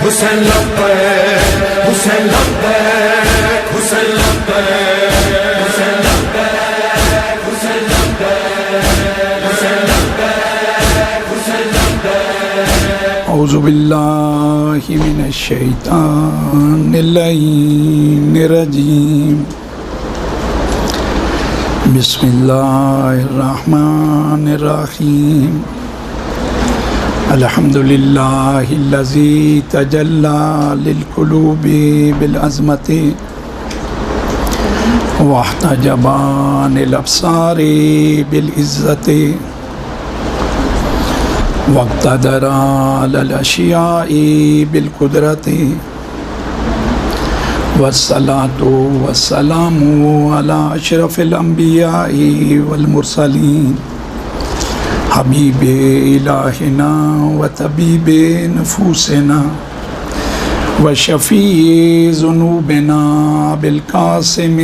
हुसैन लब्बैक हुसैन लब्बैक हुसैन लब्बैक हुसैन लब्बैक हुसैन लब्बैक हुसैन लब्बैक हुसैन लब्बैक। औज़ु बिल्लाहि मिनश शैतानिर रजीम। बिस्मिल्लाहिर रहमानिर रहीम। अल्हम्दुलिल्लाहिल्लज़ी तजल्ला लिलकुलूबि बिलअज़मति वहतजबा लिलअब्सारि बिलइज़्ज़ति वक़्तदरा अलल अशियाइ बिलकुदरति वस्सलातु वस्सलामु अला अशरफिल अंबियाइ वल मुरसलीन हबीबे इलाहिना व तबीबे नफूसना व शफ़ीए ज़ुनूबिना बिल क़ासिम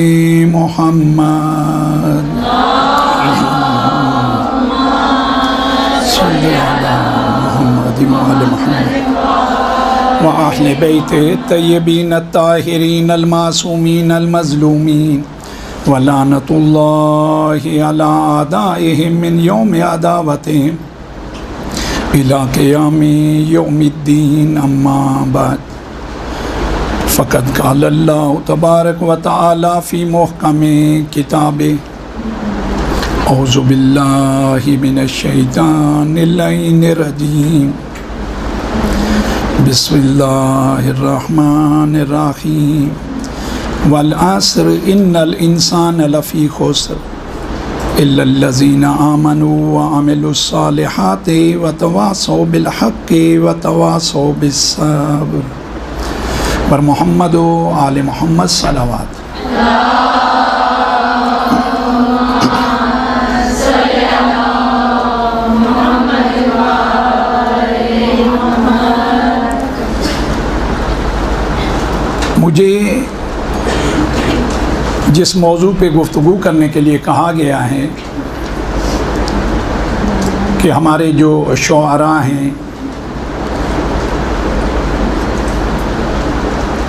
मुहम्मद व अहले बैते तय्यबीन अत्ताहिरीन अल मासूमीन अल मज़लूमीन व लानतुल्लाहि अला आदाइहिम मिन यौम अदावतिहिम इला क़ियामि यौमिद्दीन। अम्मा बाद फ़क़द क़ाल अल्लाहु तबारक व तआला फ़ी मुहकमि किताबिही औज़ु बिल्लाहि मिनश शैतानिर रजीम। बिस्मिल्लाहिर रहमानिर रहीम। वल अस्र इन्नल इंसान लफ़ी खुस्र इल्लल्लज़ीना आमनू व अमिलुस्सालिहाति व तवासौ बिल हक़्क़ि व तवासौ बिस्सब्र। पर मोहम्मद व आले मोहम्मद सलावत। मुझे जिस मौजू पे गुफ्तगू करने के लिए कहा गया है कि हमारे जो शुआरा हैं,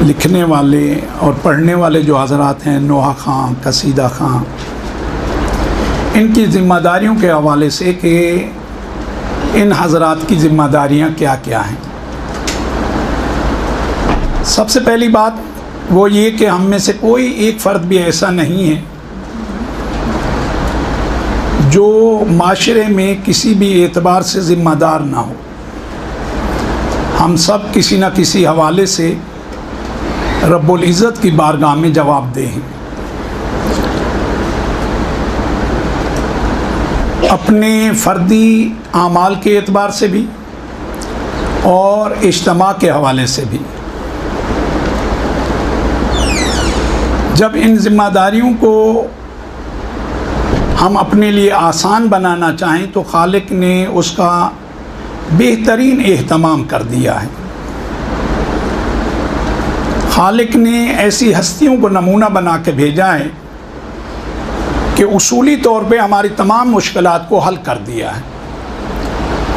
लिखने वाले और पढ़ने वाले जो हज़रात हैं, नोहा खां, कसीदा खां, इनकी ज़िम्मेदारियों के हवाले से कि इन हज़रात की ज़िम्मेदारियाँ क्या क्या हैं। सबसे पहली बात वो ये कि हम में से कोई एक फ़र्द भी ऐसा नहीं है जो माशरे में किसी भी एतबार से ज़िम्मेदार ना हो। हम सब किसी न किसी हवाले से रब्बुल इज़्ज़त की बारगाह में जवाबदेह हैं। अपने फ़र्दी आमाल के एतबार से भी और इज्तिमा के हवाले से भी। जब इन ज़िम्मेदारियों को हम अपने लिए आसान बनाना चाहें तो खालिक ने उसका बेहतरीन एहतमाम कर दिया है। खालिक ने ऐसी हस्तियों को नमूना बना के भेजा है कि उसूली तौर पे हमारी तमाम मुश्किलात को हल कर दिया है।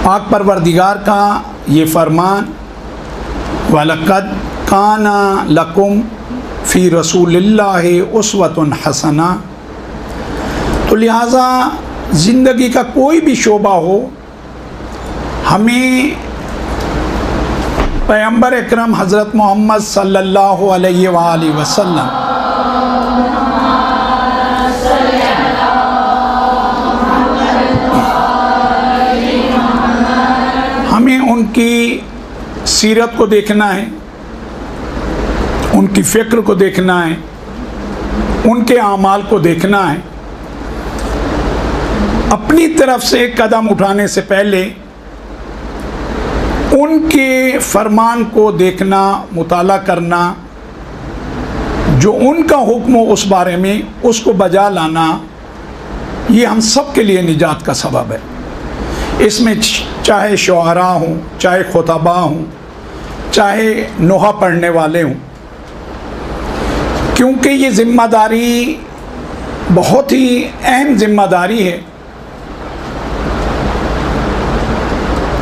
पाक परवरदिगार का ये फरमान वलक़द काना लकुम फ़ी रसूलिल्लाहि उस्वतुन हसना। तो लिहाजा ज़िंदगी का कोई भी शोबा हो, हमें पैगंबर अकरम हज़रत मोहम्मद सल्लल्लाहु अलैहि वसल्लम हमें उनकी सीरत को देखना है, उनकी फ़िक्र को देखना है, उनके आमाल को देखना है। अपनी तरफ से कदम उठाने से पहले उनके फरमान को देखना, मुताला करना, जो उनका हुक्म हो उस बारे में उसको बजा लाना, ये हम सब के लिए निजात का सबब है। इसमें चाहे शुआरा हों, चाहे खुतबा हों, चाहे नोहा पढ़ने वाले हों, क्योंकि ये ज़िम्मेदारी बहुत ही अहम ज़िम्मेदारी है।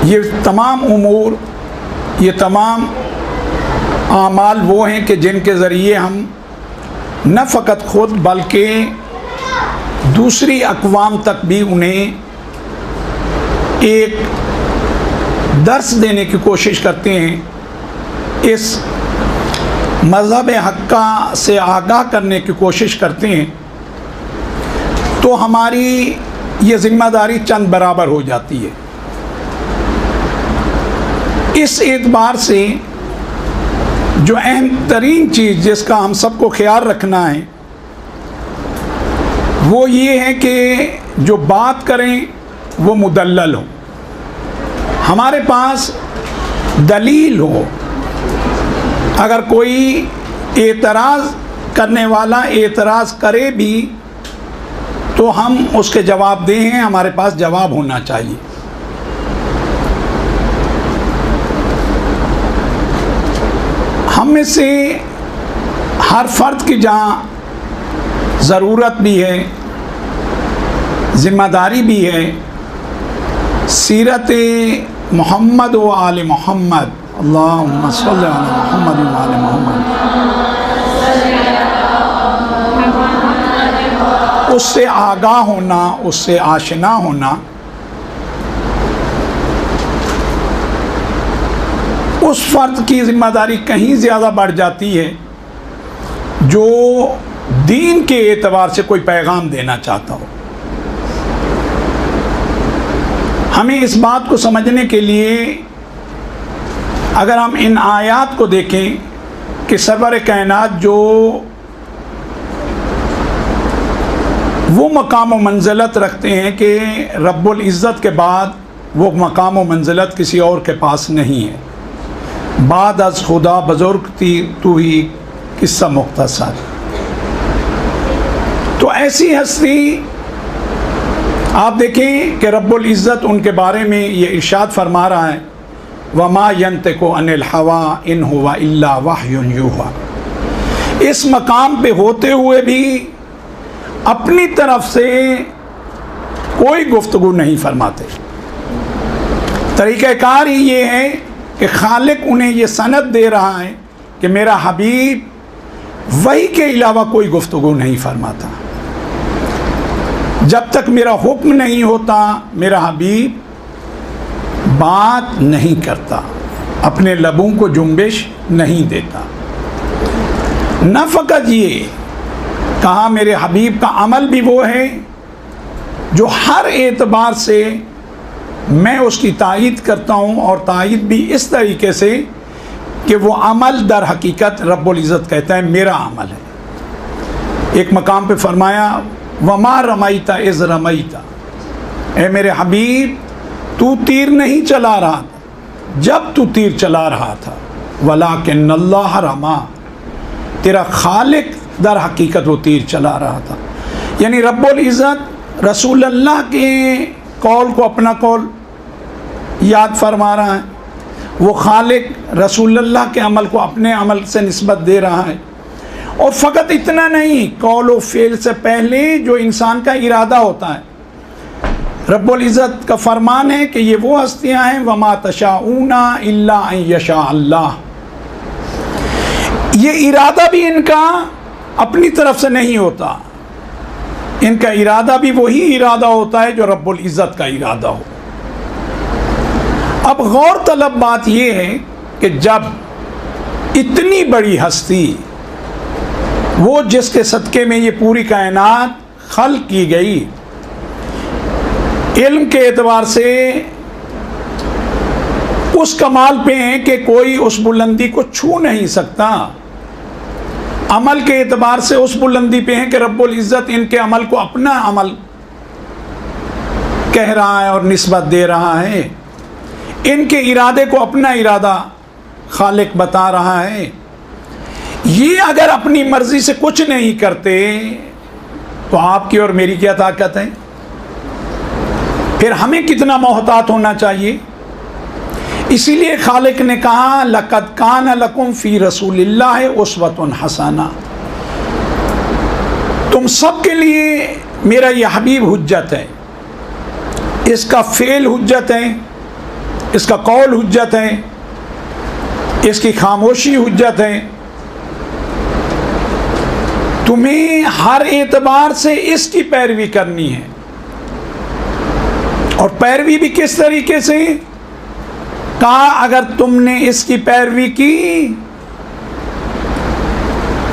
ये तमाम उमूर, ये तमाम आमाल वो हैं कि जिनके ज़रिए हम न फ़कत ख़ुद बल्कि दूसरी अक़वाम तक भी उन्हें एक दर्स देने की कोशिश करते हैं, इस मज़हब हक़्क़ा से आगाह करने की कोशिश करते हैं। तो हमारी ये ज़िम्मेदारी चंद बराबर हो जाती है। इस एतबार से जो अहम तरीन चीज़ जिसका हम सबको ख्याल रखना है वो ये है कि जो बात करें वो मुदल्लल हो, हमारे पास दलील हो। अगर कोई एतराज़ करने वाला एतराज़ करे भी तो हम उसके जवाब दें, हमारे पास जवाब होना चाहिए। हम में से हर फर्द की जहाँ ज़रूरत भी है, ज़िम्मेदारी भी है, सीरत मोहम्मद व आले मोहम्मद, अल्लाहुम्मा सल्लि अला मोहम्मद व आले मोहम्मद, उससे आगाह होना, उससे आशना होना, उस फ़र्द की ज़िम्मेदारी कहीं ज़्यादा बढ़ जाती है जो दीन के एतबार से कोई पैगाम देना चाहता हो। हमें इस बात को समझने के लिए अगर हम इन आयात को देखें कि सरवर कायनात जो वो मकाम व मंज़िलत रखते हैं कि रब्बुल इज़्ज़त के बाद वो मकाम व मंज़िलत किसी और के पास नहीं है। बाद अज खुदा बुज़ुर्ग थी तू ही किस्सा मुख्तसर। तो ऐसी हस्ती आप देखें कि रब्बुल इज़्ज़त उनके बारे में ये इरशाद फरमा रहा है, वमा यंतिकु अनिल हवा इन हुवा इल्ला वह्युन यूहा। इस मकाम पे होते हुए भी अपनी तरफ से कोई गुफ्तगू नहीं फरमाते। तरीक़ाकार ही ये है कि खालिक उन्हें ये सनद दे रहा है कि मेरा हबीब वही के अलावा कोई गुफ्तगू नहीं फरमाता। जब तक मेरा हुक्म नहीं होता मेरा हबीब बात नहीं करता, अपने लबों को जुम्बिश नहीं देता। न फ़कत ये कहा मेरे हबीब का अमल भी वो है जो हर एतबार से मैं उसकी तायीद करता हूँ, और तायीद भी इस तरीके से कि वो अमल दर हकीकत रब्बुल इज़्ज़त कहता है मेरा अमल है। एक मकाम पे फरमाया वमा रमैता इज़ रमैता, ए मेरे हबीब तू तीर नहीं चला रहा था जब तू तीर चला रहा था, वलाकिन्नल्लाह रमा, तेरा खालिक दर हकीकत वो तीर चला रहा था। यानी रब्बुल इज़्ज़त रसूल अल्लाह के कौल को अपना कौल याद फरमा रहा है, वो खालिक रसूल अल्लाह के अमल को अपने अमल से निस्बत दे रहा है। और फ़कत इतना नहीं, कौल व फ़ेल से पहले जो इंसान का इरादा होता है, रब्बुल इज़्ज़त का फरमान है कि ये वो हस्तियाँ हैं वमा तशाऊना इल्ला अन यशा अल्लाह। ये इरादा भी इनका अपनी तरफ से नहीं होता, इनका इरादा भी वही इरादा होता है जो रब्बुल इज़्ज़त का इरादा हो। अब गौर तलब बात यह है कि जब इतनी बड़ी हस्ती, वो जिसके सदक़े में ये पूरी कायनात खल्क़ की गई, इल्म के एतबार से उस कमाल पे हैं कि कोई उस बुलंदी को छू नहीं सकता, अमल के एतबार से उस बुलंदी पे हैं कि रब्बुल इज़्ज़त इनके अमल को अपना अमल कह रहा है और निस्बत दे रहा है, इनके इरादे को अपना इरादा खालिक बता रहा है। ये अगर अपनी मर्जी से कुछ नहीं करते तो आपकी और मेरी क्या ताकत है? फिर हमें कितना मोहतात होना चाहिए। इसीलिए खालिक ने कहा लक़द कान लकुम फ़ी रसूलिल्लाहि उस्वतुन हसना, तुम सबके लिए मेरा यह हबीब हुज्जत है, इसका फ़ेल हुज्जत है, इसका कौल हुज्जत है, इसकी खामोशी हुज्जत है। तुम्हें हर एतबार से इसकी पैरवी करनी है। और पैरवी भी किस तरीके से? कहा अगर तुमने इसकी पैरवी की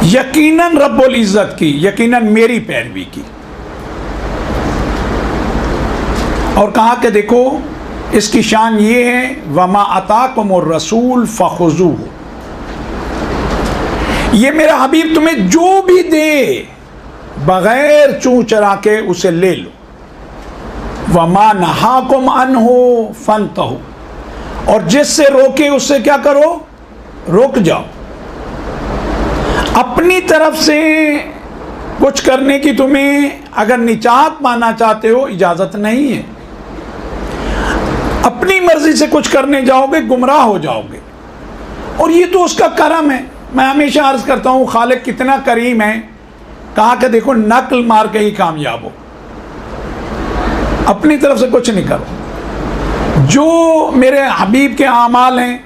यकीनन रब्बुल इज़्ज़त की, यकीनन मेरी पैरवी की। और कहा कि देखो इसकी शान ये है वमा अताकुमुर रसूल फखुज़ूहु, ये मेरा हबीब तुम्हें जो भी दे बगैर चूं चरा के उसे ले लो। वमा नहाकुम अन्हु फंतहु, और जिससे रोके उससे क्या करो? रुक जाओ। अपनी तरफ से कुछ करने की तुम्हें अगर निजात पाना चाहते हो इजाज़त नहीं है। अपनी मर्जी से कुछ करने जाओगे गुमराह हो जाओगे। और ये तो उसका करम है। मैं हमेशा अर्ज करता हूँ खालिक कितना करीम है। कहा कि देखो नकल मार के ही कामयाब हो, अपनी तरफ से कुछ नहीं करो। जो मेरे हबीब के आमाल हैं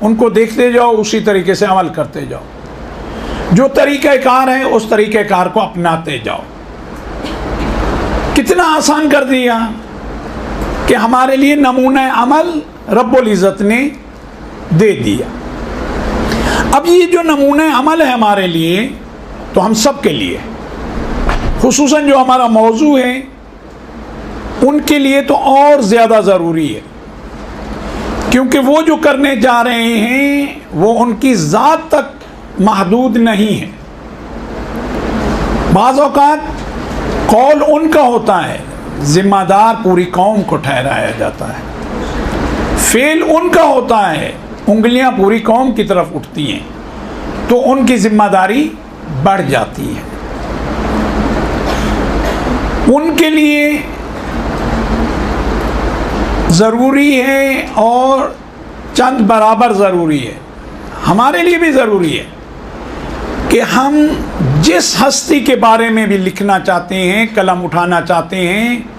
उनको देखते जाओ, उसी तरीके से अमल करते जाओ। जो तरीक़ेकार है उस तरीक़ेकार को अपनाते जाओ। कितना आसान कर दिया कि हमारे लिए नमूना अमल रब्बुल इज़्ज़त ने दे दिया। अब ये जो नमूना अमल है हमारे लिए, तो हम सब के लिए, खुसूसन जो हमारा मौजू है उनके लिए तो और ज़्यादा ज़रूरी है, क्योंकि वो जो करने जा रहे हैं वो उनकी ज़ात तक महदूद नहीं है। बाज़ औक़ात कौल उनका होता है, ज़िम्मेदार पूरी कौम को ठहराया जाता है। फ़ेल उनका होता है, उंगलियां पूरी कौम की तरफ उठती हैं, तो उनकी ज़िम्मेदारी बढ़ जाती है। उनके लिए ज़रूरी है और चंद बराबर ज़रूरी है। हमारे लिए भी ज़रूरी है कि हम जिस हस्ती के बारे में भी लिखना चाहते हैं, कलम उठाना चाहते हैं,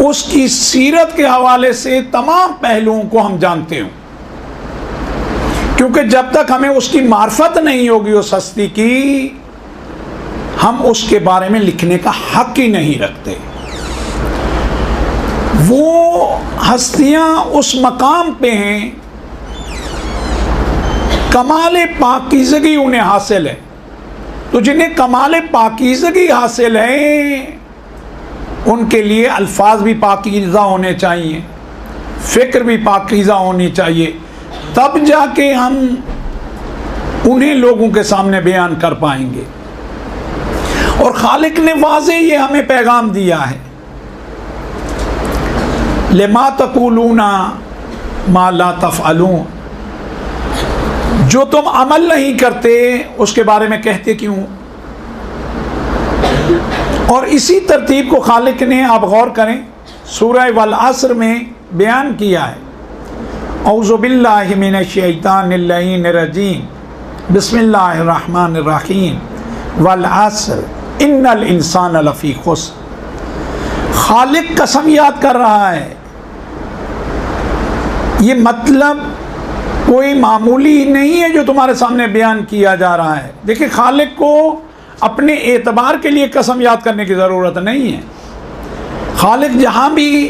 उसकी सीरत के हवाले से तमाम पहलुओं को हम जानते हों। क्योंकि जब तक हमें उसकी मार्फत नहीं होगी उस हस्ती की, हम उसके बारे में लिखने का हक ही नहीं रखते। वो हस्तियां उस मकाम पे हैं, कमाल पाकीज़गी उन्हें हासिल है। तो जिन्हें कमाल पाकीज़गी हासिल है उनके लिए अल्फाज भी पाकीज़ा होने चाहिए, फ़िक्र भी पाकीज़ा होनी चाहिए, तब जाके हम उन्हें लोगों के सामने बयान कर पाएंगे। और खालिक ने वाज़े ये हमें पैगाम दिया है, लिमा तक़ूलूना मा ला तफ़अलून, जो तुम अमल नहीं करते उसके बारे में कहते क्यों? और इसी तरतीब को खालिक ने, आप गौर करें, सूरह वल अस्र में बयान किया है। औज़ु बिल्लाहि मिनश शैतानिर रजीम, बिस्मिल्लाहिर रहमानिर रहीम, वल अस्र इन्नल इंसाना लफ़ी खुस्र। खालिक कसम याद कर रहा है। ये मतलब कोई मामूली नहीं है जो तुम्हारे सामने बयान किया जा रहा है। देखिए, खालिक को अपने एतबार के लिए कसम याद करने की ज़रूरत नहीं है। खालिक जहाँ भी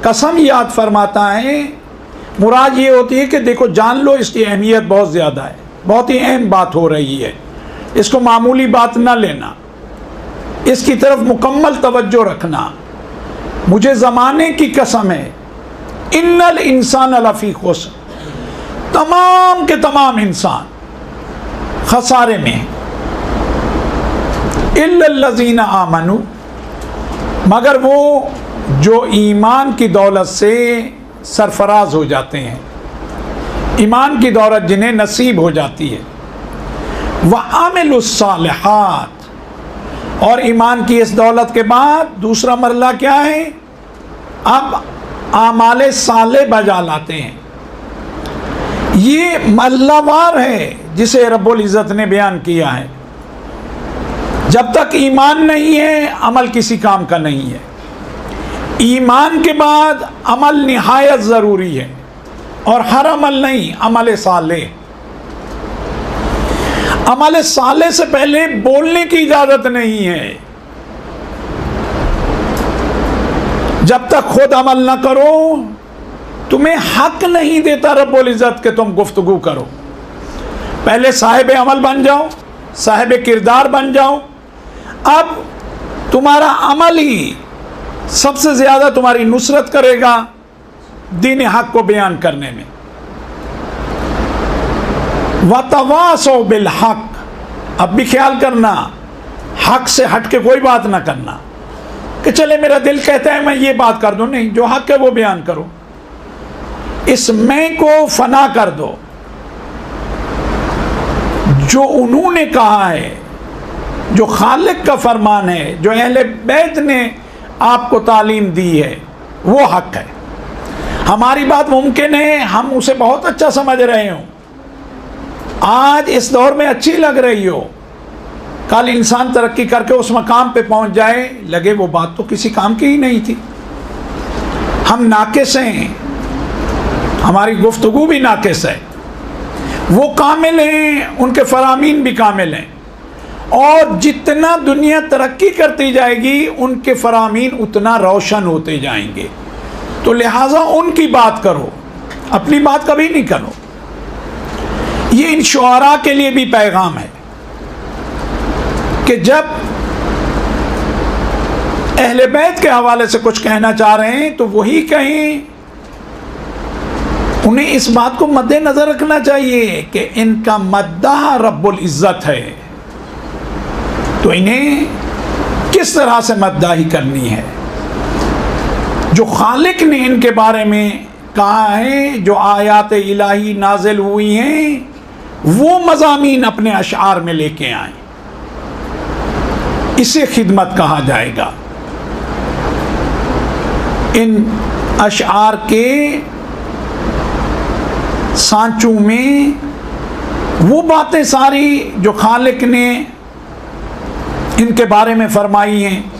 कसम याद फरमाता है, मुराद ये होती है कि देखो जान लो इसकी अहमियत बहुत ज़्यादा है, बहुत ही अहम बात हो रही है, इसको मामूली बात ना लेना, इसकी तरफ मुकम्मल तवज्जो रखना। मुझे ज़माने की कसम है, इन्नल इंसान लफ़ी खुस्र, तमाम के तमाम इंसान खसारे में, इल्लल्लज़ीना आमनू, मगर वो जो ईमान की दौलत से सरफराज हो जाते हैं, ईमान की दौलत जिन्हें नसीब हो जाती है। व आमिलुस्सालिहात, और ईमान की इस दौलत के बाद दूसरा मरला क्या है? अब आमाले साले बजा लाते हैं। ये मरलावार है जिसे रब्बुल इज़्ज़त ने बयान किया है। जब तक ईमान नहीं है अमल किसी काम का नहीं है। ईमान के बाद अमल निहायत ज़रूरी है, और हर अमल नहीं, अमल साले। अमल साले से पहले बोलने की इजाज़त नहीं है। जब तक खुद अमल ना करो तुम्हें हक नहीं देता रब्बुल इज़्ज़त के तुम गुफ्तगू करो। पहले साहिब अमल बन जाओ, साहिब किरदार बन जाओ। अब तुम्हारा अमल ही सबसे ज़्यादा तुम्हारी नुसरत करेगा दीन हक को बयान करने में। वतवासौ बिल हक, अब भी ख्याल करना, हक से हट के कोई बात ना करना कि चले मेरा दिल कहता है मैं ये बात कर दूं। नहीं, जो हक है वो बयान करो। इस मैं को फना कर दो। जो उन्होंने कहा है, जो खालिक का फरमान है, जो अहले बैत ने आपको तालीम दी है, वो हक है। हमारी बात मुमकिन है हम उसे बहुत अच्छा समझ रहे हो, आज इस दौर में अच्छी लग रही हो, कल इंसान तरक्की करके उस मकाम पे पहुंच जाए, लगे वो बात तो किसी काम की ही नहीं थी। हम नाकिस हैं, हमारी गुफ्तगू भी नाकिस है। वो कामिल हैं, उनके फरामीन भी कामिल हैं, और जितना दुनिया तरक्की करती जाएगी उनके फरामीन उतना रोशन होते जाएंगे। तो लिहाजा उनकी बात करो, अपनी बात कभी नहीं करो। ये इन शुआरा के लिए भी पैगाम है कि जब अहले बैत के हवाले से कुछ कहना चाह रहे हैं तो वही कहें। उन्हें इस बात को मद्देनजर रखना चाहिए कि इनका मद्दाह रब्बुल इज़्ज़त है, तो इन्हें किस तरह से मद्दाही करनी है। जो खालिक ने इनके बारे में कहा है, जो आयात इलाही नाजिल हुई हैं, वो मज़ामीन अपने अशआर में लेके आए, इसे खिदमत कहा जाएगा। इन अशआर के सांचों में वो बातें सारी जो खालिक ने इनके बारे में फरमाई हैं,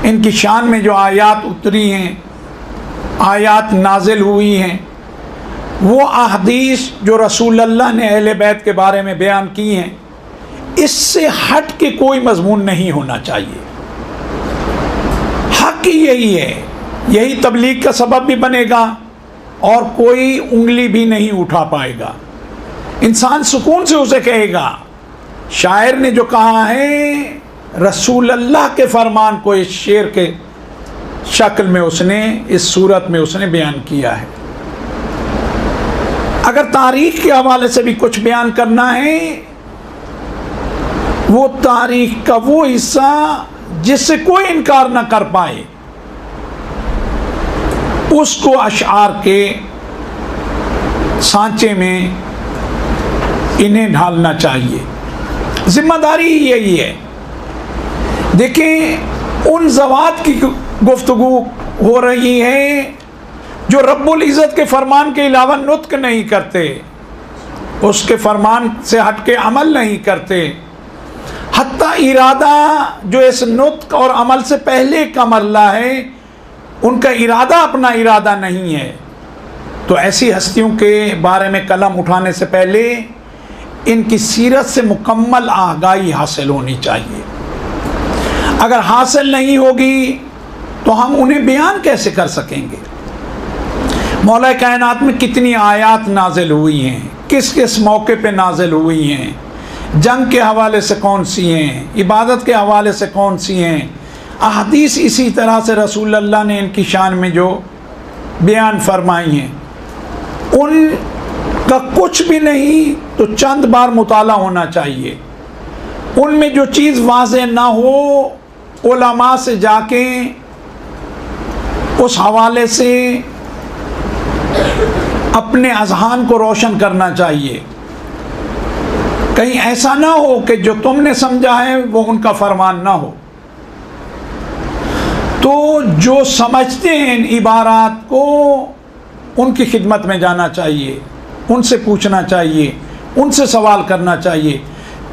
इनकी शान में जो आयात उतरी हैं, आयात नाजिल हुई हैं, वो अहदीस जो रसूलुल्लाह ने अहले बैत के बारे में बयान की हैं, इससे हट के कोई मजमून नहीं होना चाहिए। हक ही यही है, यही तबलीग का सबब भी बनेगा और कोई उंगली भी नहीं उठा पाएगा। इंसान सुकून से उसे कहेगा। शायर ने जो कहा है, रसूलुल्लाह के फरमान को इस शेर के शक्ल में उसने, इस सूरत में उसने बयान किया है। अगर तारीख के हवाले से भी कुछ बयान करना है, वो तारीख का वो हिस्सा जिससे कोई इनकार न कर पाए, उसको अशआर के सांचे में इन्हें ढालना चाहिए। जिम्मेदारी यही है। देखें, उन ज़वात की गुफ्तगू हो रही है जो रब्बुल इज़्ज़त के फरमान के अलावा नुत्क नहीं करते, उसके फरमान से हट के अमल नहीं करते। हत्ता इरादा जो इस नुत्क और अमल से पहले का मरला है, उनका इरादा अपना इरादा नहीं है। तो ऐसी हस्तियों के बारे में कलम उठाने से पहले इनकी सीरत से मुकम्मल आगाही हासिल होनी चाहिए। अगर हासिल नहीं होगी तो हम उन्हें बयान कैसे कर सकेंगे। मौला कायनात में कितनी आयात नाजिल हुई हैं, किस किस मौके पे नाजिल हुई हैं, जंग के हवाले से कौन सी हैं, इबादत के हवाले से कौन सी हैं, अहदीस इसी तरह से रसूलुल्लाह ने इनकी शान में जो बयान फरमाई हैं, उनका कुछ भी नहीं तो चंद बार मुताला होना चाहिए। उनमें जो चीज़ वाज़ेह ना हो, उलमा से जाके उस हवाले से अपने अज़हान को रोशन करना चाहिए। कहीं ऐसा ना हो कि जो तुमने समझा है वो उनका फरमान ना हो। तो जो समझते हैं इन इबारात को, उनकी खिदमत में जाना चाहिए, उनसे पूछना चाहिए, उनसे सवाल करना चाहिए,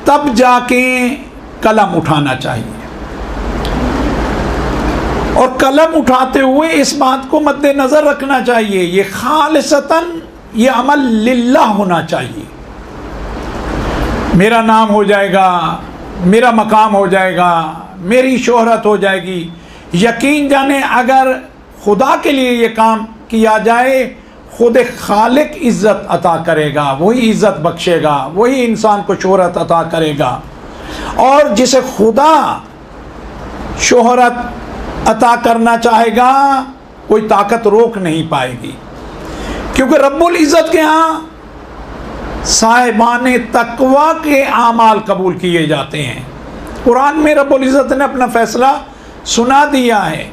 तब जाके कलम उठाना चाहिए। और कलम उठाते हुए इस बात को मद्देनज़र रखना चाहिए, ये खालिसतन ये अमल लिल्लाह होना चाहिए। मेरा नाम हो जाएगा, मेरा मकाम हो जाएगा, मेरी शोहरत हो जाएगी। यकीन जाने अगर खुदा के लिए ये काम किया जाए, खुद खालिक इज़्ज़त अता करेगा, वही इज़्ज़त बख्शेगा, वही इंसान को शोहरत अता करेगा। और जिसे खुदा शोहरत अता करना चाहेगा कोई ताकत रोक नहीं पाएगी, क्योंकि रब्बुल इज़्ज़त के यहाँ साहिबाने तकवा के आमाल कबूल किए जाते हैं। कुरान में रब्बुल इज़्ज़त ने अपना फ़ैसला सुना दिया है।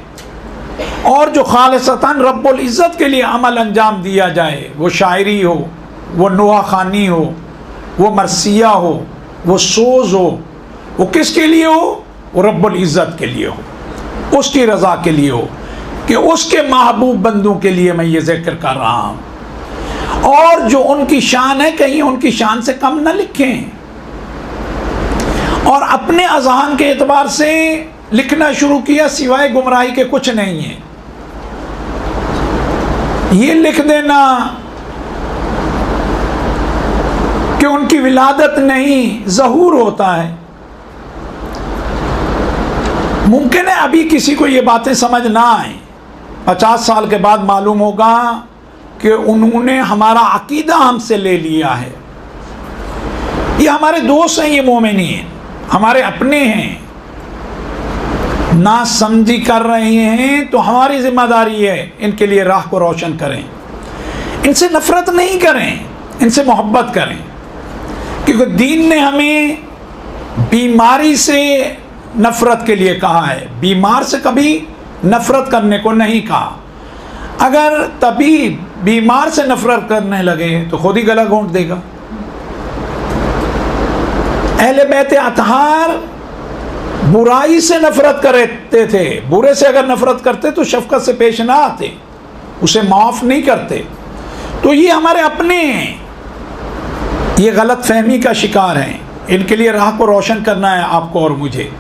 और जो खालिसतन रब्बुल इज़्ज़त के लिए अमल अंजाम दिया जाए, वो शायरी हो, वो नुआखानी हो, वो मरसिया हो, वो सोज़ हो, वो किसके लिए हो? वो रब्बुल इज़्ज़त के लिए हो, उसकी रज़ा के लिए हो, कि उसके महबूब बंदों के लिए मैं ये जिक्र कर रहा हूँ। और जो उनकी शान है कहीं उनकी शान से कम न लिखें, और अपने अज़हान के एतबार से लिखना शुरू किया सिवाय गुमराही के कुछ नहीं है। ये लिख देना कि उनकी विलादत नहीं, ज़हूर होता है। मुमकिन है अभी किसी को ये बातें समझ ना आए, 50 साल के बाद मालूम होगा कि उन्होंने हमारा अकीदा हमसे ले लिया है। ये हमारे दोस्त हैं, ये मोमिनीन हमारे अपने हैं, ना समझी कर रहे हैं तो हमारी जिम्मेदारी है इनके लिए राह को रोशन करें। इनसे नफ़रत नहीं करें, इनसे मोहब्बत करें, क्योंकि दीन ने हमें बीमारी से नफ़रत के लिए कहा है, बीमार से कभी नफ़रत करने को नहीं कहा। अगर तबीब बीमार से नफ़रत करने लगे तो खुद ही गला घोंट देगा। अहले बैत अतहार बुराई से नफ़रत करते थे, बुरे से अगर नफ़रत करते तो शफ़क़त से पेश ना आते, उसे माफ़ नहीं करते। तो ये हमारे अपने हैं, ये गलत फहमी का शिकार हैं। इनके लिए राह को रोशन करना है आपको और मुझे।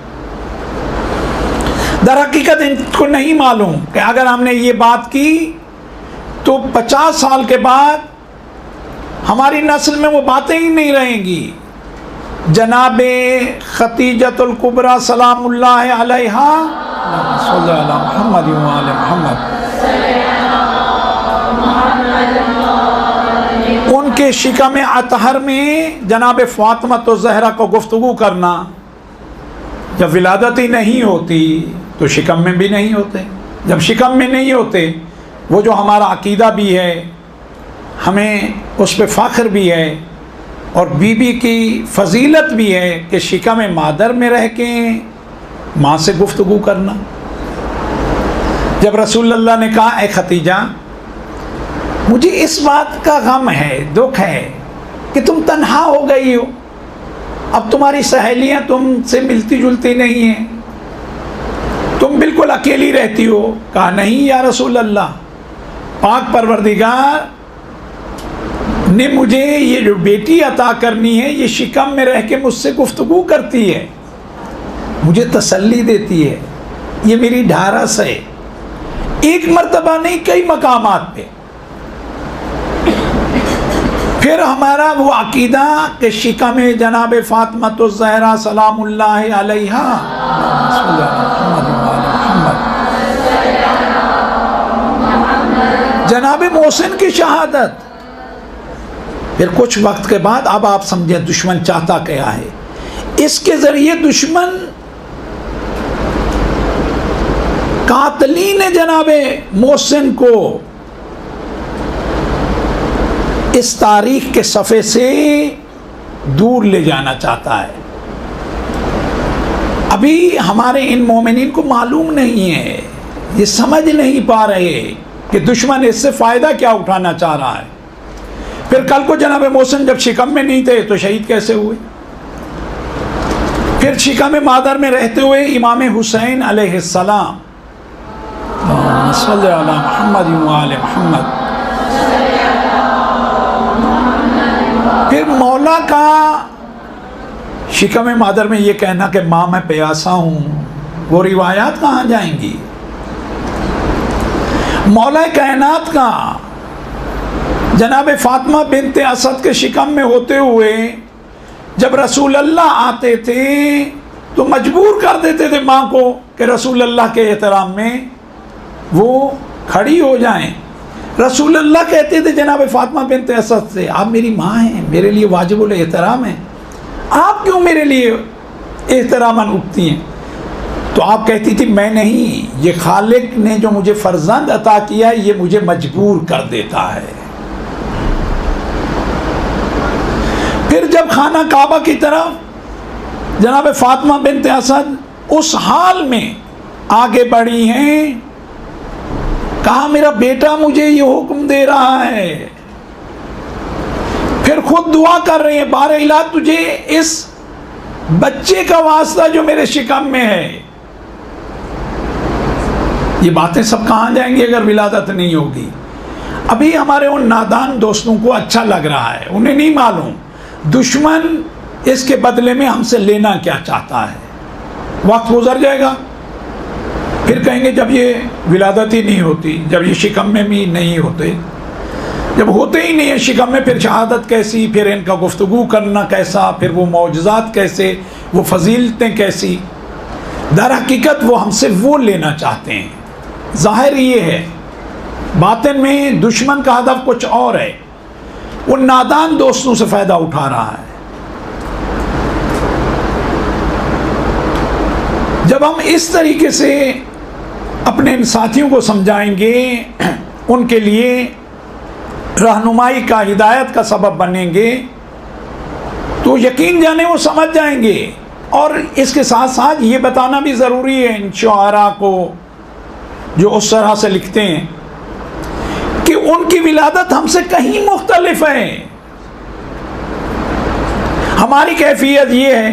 दर हकीकत इनको नहीं मालूम कि अगर हमने ये बात की तो 50 साल के बाद हमारी नस्ल में वो बातें ही नहीं रहेंगी। जनाबे खतीजतुल कुबरा सलामुल्लाह अलैहा मोहम्मद मोहम्मद, उनके शिकम अतहर में जनाब फातिमा तो ज़हरा को गुफ्तगू करना, जब विलादत ही नहीं होती तो शिकम में भी नहीं होते। जब शिकम में नहीं होते, वो जो हमारा अकीदा भी है, हमें उस पर फ़ख्र भी है, और बीबी की फजीलत भी है कि शिकम मादर में रह के माँ से गुफ्तगू करना। जब रसूलुल्लाह ने कहा, ए खतीजा, मुझे इस बात का गम है, दुख है कि तुम तन्हा हो गई हो, अब तुम्हारी सहेलियाँ तुमसे मिलती जुलती नहीं हैं, तुम बिल्कुल अकेली रहती हो। कहा, नहीं या रसूल अल्लाह, पाक परवरदिगार ने मुझे ये जो बेटी अता करनी है, ये शिकम में रह के मुझसे गुफ्तगू करती है, मुझे तसल्ली देती है, ये मेरी ढारस है। एक मर्तबा नहीं, कई मकामात पे। फिर हमारा वो अकीदा कि शिकम जनाब फातिमा तो ज़हरा सलामुल्लाह अलैहा जनाब मोहसिन की शहादत। फिर कुछ वक्त के बाद अब आप समझे दुश्मन चाहता क्या है। इसके ज़रिए दुश्मन कातलीन जनाब मोहसिन को इस तारीख के सफ़े से दूर ले जाना चाहता है। अभी हमारे इन मोमिनीन को मालूम नहीं है, ये समझ नहीं पा रहे कि दुश्मन इससे फ़ायदा क्या उठाना चाह रहा है। फिर कल को जनाब मोहसिन जब शिकम में नहीं थे तो शहीद कैसे हुए? फिर शिकम मादर में रहते हुए इमाम हुसैन अलैहिस्सलाम सल्लल्लाहु अलैहि मोहम्मद वाले मोहम्मद, फिर मौला का शिकम मादर में ये कहना कि माँ मैं प्यासा हूँ, वो रिवायात कहाँ जाएंगी? मौला कायनात का जनाब फातिमा बिनते असद के शिकम में होते हुए जब रसूल अल्लाह आते थे तो मजबूर कर देते थे माँ को कि रसूल अल्लाह के एहतराम में वो खड़ी हो जाएं। रसूल अल्लाह कहते थे जनाब फातिमा बिनते असद से, आप मेरी माँ हैं, मेरे लिए वाजिबुल एहतराम है, आप क्यों मेरे लिए एहतरामन उठती हैं? तो आप कहती थी मैं नहीं, ये खालिक ने जो मुझे फर्जंद अता किया है ये मुझे मजबूर कर देता है। फिर जब खाना काबा की तरफ जनाब फातिमा बिनते असद उस हाल में आगे बढ़ी हैं, कहा मेरा बेटा मुझे ये हुक्म दे रहा है, फिर खुद दुआ कर रही है, बार इलाज तुझे इस बच्चे का वास्ता जो मेरे शिकम में है। ये बातें सब कहाँ जाएंगी अगर विलादत नहीं होगी? अभी हमारे उन नादान दोस्तों को अच्छा लग रहा है, उन्हें नहीं मालूम दुश्मन इसके बदले में हमसे लेना क्या चाहता है। वक्त गुजर जाएगा, फिर कहेंगे जब ये विलादत ही नहीं होती, जब ये शिकम में भी नहीं होते, जब होते ही नहीं है शिकम में, फिर शहादत कैसी, फिर इनका गुफ्तगू करना कैसा, फिर वो मौजज़ात कैसे, वो फजीलतें कैसी। दर हकीकत वो हमसे वो लेना चाहते हैं। ज़ाहिर ये है, बातिन में दुश्मन का हदफ कुछ और है, उन नादान दोस्तों से फ़ायदा उठा रहा है। जब हम इस तरीके से अपने इन साथियों को समझाएंगे, उनके लिए रहनुमाई का, हिदायत का सबब बनेंगे, तो यकीन जाने वो समझ जाएंगे। और इसके साथ साथ ये बताना भी ज़रूरी है इन शुआरा को जो उस तरह से लिखते हैं कि उनकी विलादत हमसे कहीं मुख्तलिफ है। हमारी कैफियत ये है,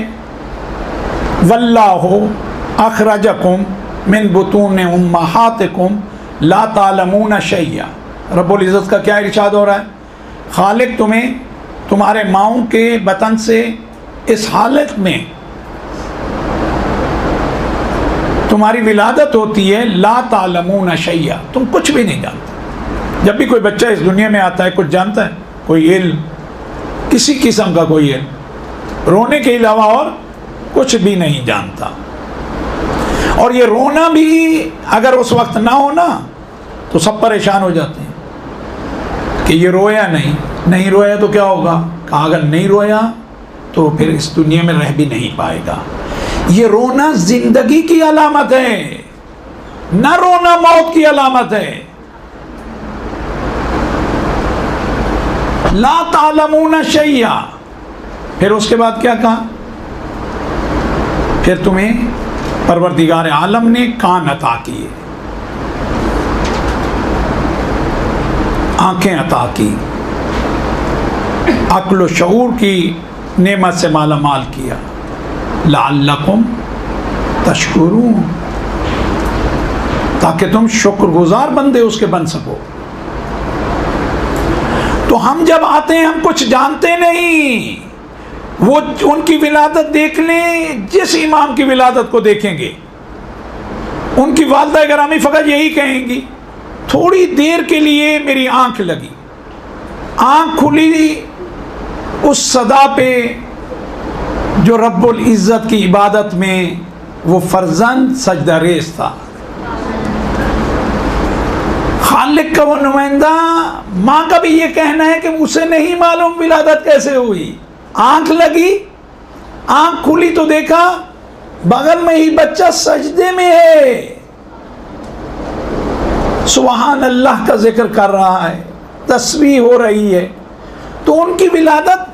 वल्लाहु अखरजकुम मिन बुतून उम्महातिकुम ला तालमून शैया। रब्बुल इज़्ज़त का क्या इरशाद हो रहा है? खालिक तुम्हें तुम्हारे माओं के बतन से इस हालत में तुम्हारी विलादत होती है, ला तालमून शैया, तुम कुछ भी नहीं जानते। जब भी कोई बच्चा इस दुनिया में आता है कुछ जानता है? कोई इल्म, किसी किस्म का कोई इल्म, रोने के अलावा और कुछ भी नहीं जानता। और ये रोना भी अगर उस वक्त ना हो ना तो सब परेशान हो जाते हैं कि ये रोया नहीं रोया तो क्या होगा? कहा अगर नहीं रोया तो फिर इस दुनिया में रह भी नहीं पाएगा। ये रोना जिंदगी की अलामत है, न रोना मौत की अलामत है। ला तालमून शैया, फिर उसके बाद क्या कहा? फिर तुम्हें परवरदिगार आलम ने कान अता किए, आंखें अता की, अक्ल शऊर की नेमत से माला माल किया, लअल्लकुम तशकुरून, ताकि तुम शुक्रगुजार बंदे उसके बन सको। तो हम जब आते हैं हम कुछ जानते नहीं, वो उनकी विलादत देख लें, जिस इमाम की विलादत को देखेंगे उनकी वालिदा गिरामी फ़कत यही कहेंगी, थोड़ी देर के लिए मेरी आंख लगी, आंख खुली उस सदा पे जो रब्बुल इज़्ज़त की इबादत में वो फर्जंद सजदा रेज़ था। खालिक का वो नुमाइंदा माँ का भी ये कहना है कि उसे नहीं मालूम विलादत कैसे हुई। आंख लगी, आंख खुली तो देखा बगल में ही बच्चा सजदे में है, सुबहान अल्लाह का जिक्र कर रहा है, तस्बीह हो रही है। तो उनकी विलादत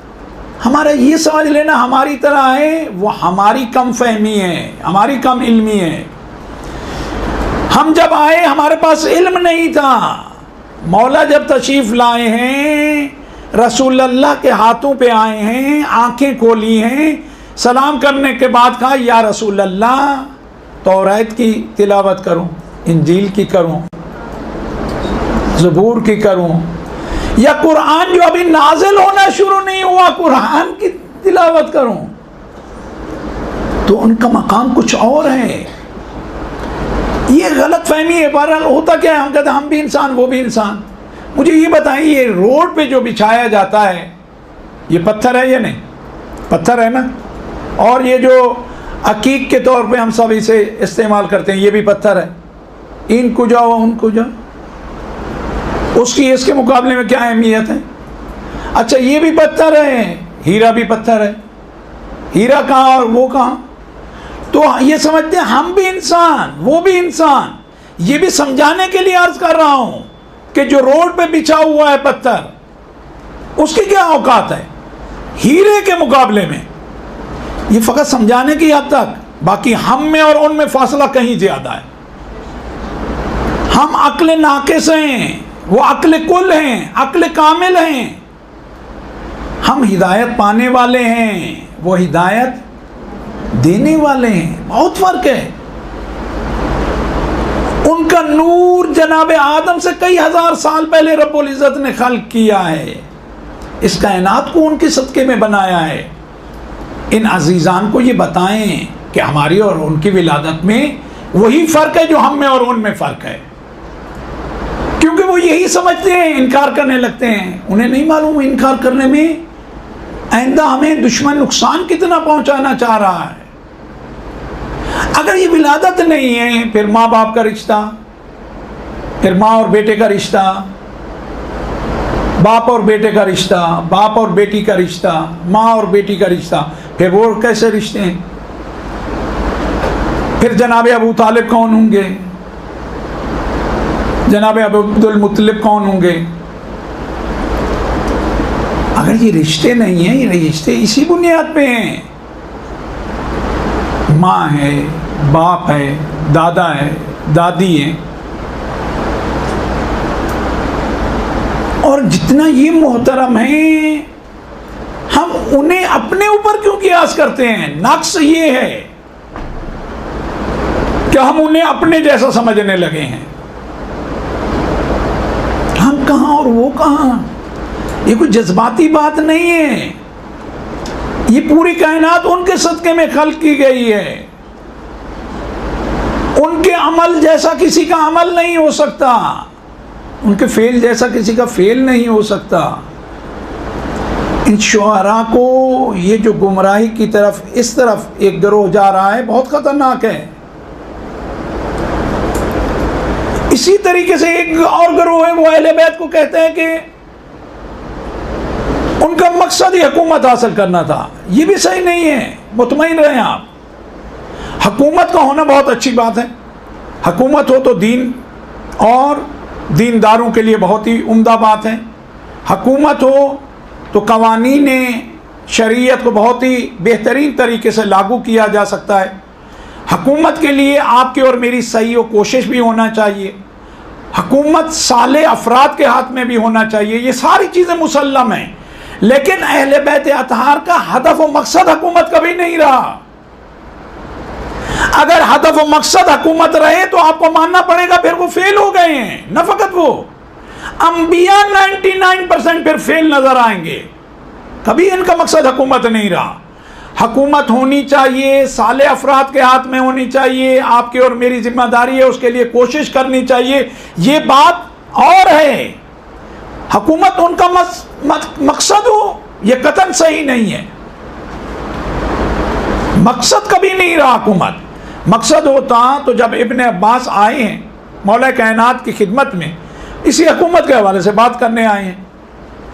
हमारा ये समझ लेना हमारी तरह है, वो हमारी कम फहमी है, हमारी कम इल्मी है। हम जब आए हमारे पास इल्म नहीं था, मौला जब तशरीफ़ लाए हैं, रसूल अल्लाह के हाथों पे आए हैं, आंखें खोली हैं, सलाम करने के बाद कहा या रसूल अल्लाह, तौरात की तिलावत करूं, इंजील की करूं, ज़बूर की करूं, या कुरान जो अभी नाजिल होना शुरू नहीं हुआ कुरान की तिलावत करूं? तो उनका मकाम कुछ और है। ये गलत फहमी है। बहरहाल होता क्या है, हम कहते हैं हम भी इंसान वो भी इंसान। मुझे ये बताइए, ये रोड पे जो बिछाया जाता है ये पत्थर है या नहीं? पत्थर है ना। और ये जो अकीक के तौर पे हम सब इसे इस्तेमाल करते हैं ये भी पत्थर है। इन कुजा व उन कुजा, उसकी इसके मुकाबले में क्या अहमियत है? अच्छा ये भी पत्थर है, हीरा भी पत्थर है। हीरा कहाँ और वो कहाँ? तो ये समझते हैं हम भी इंसान वो भी इंसान। ये भी समझाने के लिए अर्ज कर रहा हूं कि जो रोड पे बिछा हुआ है पत्थर, उसकी क्या औकात है हीरे के मुकाबले में? ये फकत समझाने की हद तक, बाकी हम में और उनमें फासला कहीं ज्यादा है। हम अक्ल नाकिस हैं, वो अक्ल कुल हैं, अक्ल कामिल हैं। हम हिदायत पाने वाले हैं, वो हिदायत देने वाले हैं। बहुत फर्क है। उनका नूर जनाब आदम से कई हजार साल पहले रब्बुल इज्जत ने खल्क किया है। इस कायनात को उनके सदके में बनाया है। इन अजीजान को ये बताएं कि हमारी और उनकी विलादत में वही फर्क है जो हम में और उनमें फर्क है। क्योंकि वो यही समझते हैं, इनकार करने लगते हैं। उन्हें नहीं मालूम इनकार करने में आइंदा हमें दुश्मन नुकसान कितना पहुंचाना चाह रहा है। अगर ये विलादत नहीं है, फिर माँ बाप का रिश्ता, फिर माँ और बेटे का रिश्ता, बाप और बेटे का रिश्ता, बाप और बेटी का रिश्ता, माँ और बेटी का रिश्ता, फिर वो कैसे रिश्ते हैं? फिर जनाब अबू तालिब कौन होंगे? जनाब अब्दुल मुत्तलिब कौन होंगे? अगर ये रिश्ते नहीं हैं, ये रिश्ते इसी बुनियाद पे हैं। माँ है, बाप है, दादा है, दादी है। और जितना ये मोहतरम है, हम उन्हें अपने ऊपर क्यों कियास करते हैं? नक्स ये है कि हम उन्हें अपने जैसा समझने लगे हैं। हम कहाँ और वो कहाँ? ये कोई जज्बाती बात नहीं है। ये पूरी कायनात उनके सदके में खल्क की गई है। उनके अमल जैसा किसी का अमल नहीं हो सकता, उनके फेल जैसा किसी का फेल नहीं हो सकता। इन शुआरा को ये जो गुमराही की तरफ इस तरफ एक गिरोह जा रहा है, बहुत खतरनाक है। इसी तरीके से एक और गिरोह है, वो अहले बैत को कहते हैं कि उनका मकसद ही हुकूमत हासिल करना था। ये भी सही नहीं है, मुतमईन रहें आप। हुकूमत का होना बहुत अच्छी बात है। हुकूमत हो तो दीन और दीनदारों के लिए बहुत ही उम्दा बात है। हुकूमत हो तो कवानीन शरीयत को बहुत ही बेहतरीन तरीके से लागू किया जा सकता है। हुकूमत के लिए आपकी और मेरी सही और कोशिश भी होना चाहिए। हुकूमत साले अफराद के हाथ में भी होना चाहिए। ये सारी चीज़ें मुसल्लम हैं, लेकिन अहले बैत अतहार का हदफ और मकसद हुकूमत कभी नहीं रहा। अगर हदफ और मकसद हुकूमत रहे तो आपको मानना पड़ेगा फिर वो फेल हो गए हैं। न फकत वो, अंबिया 99% फिर फेल नजर आएंगे। कभी इनका मकसद हुकूमत नहीं रहा। हुकूमत होनी चाहिए, साले अफराद के हाथ में होनी चाहिए। आपकी और मेरी जिम्मेदारी है उसके लिए कोशिश करनी चाहिए। ये बात और है, हुकूमत उनका मकसद हो, यह कतन सही नहीं है। मकसद कभी नहीं रहा हुकूमत। मकसद होता तो जब इब्ने अब्बास आए हैं मौला कायनात की खिदमत में, इसी हुकूमत के हवाले से बात करने आए हैं।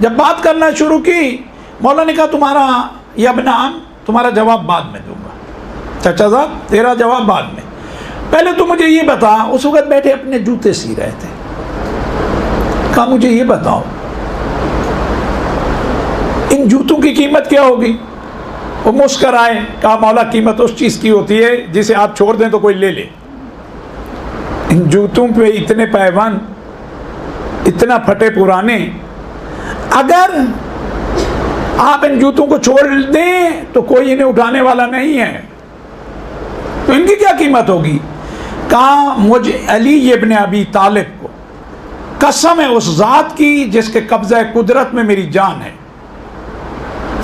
जब बात करना शुरू की, मौला ने कहा तुम्हारा या नाम, तुम्हारा जवाब बाद में दूंगा। चाचा साहब तेरा जवाब बाद में, पहले तो मुझे ये बता। उस वक्त बैठे अपने जूते सी रहे थे। कहा मुझे ये बताओ इन जूतों की कीमत क्या होगी? वो मुस्कराए, कहा मौला कीमत उस चीज़ की होती है जिसे आप छोड़ दें तो कोई ले ले। इन जूतों पे इतने पैबंद, इतना फटे पुराने, अगर आप इन जूतों को छोड़ दें तो कोई इन्हें उठाने वाला नहीं है, तो इनकी क्या कीमत होगी। कहा मुझ अली इब्न अबी तालिब को कसम है उस जात की जिसके कब्जा कुदरत में मेरी जान है,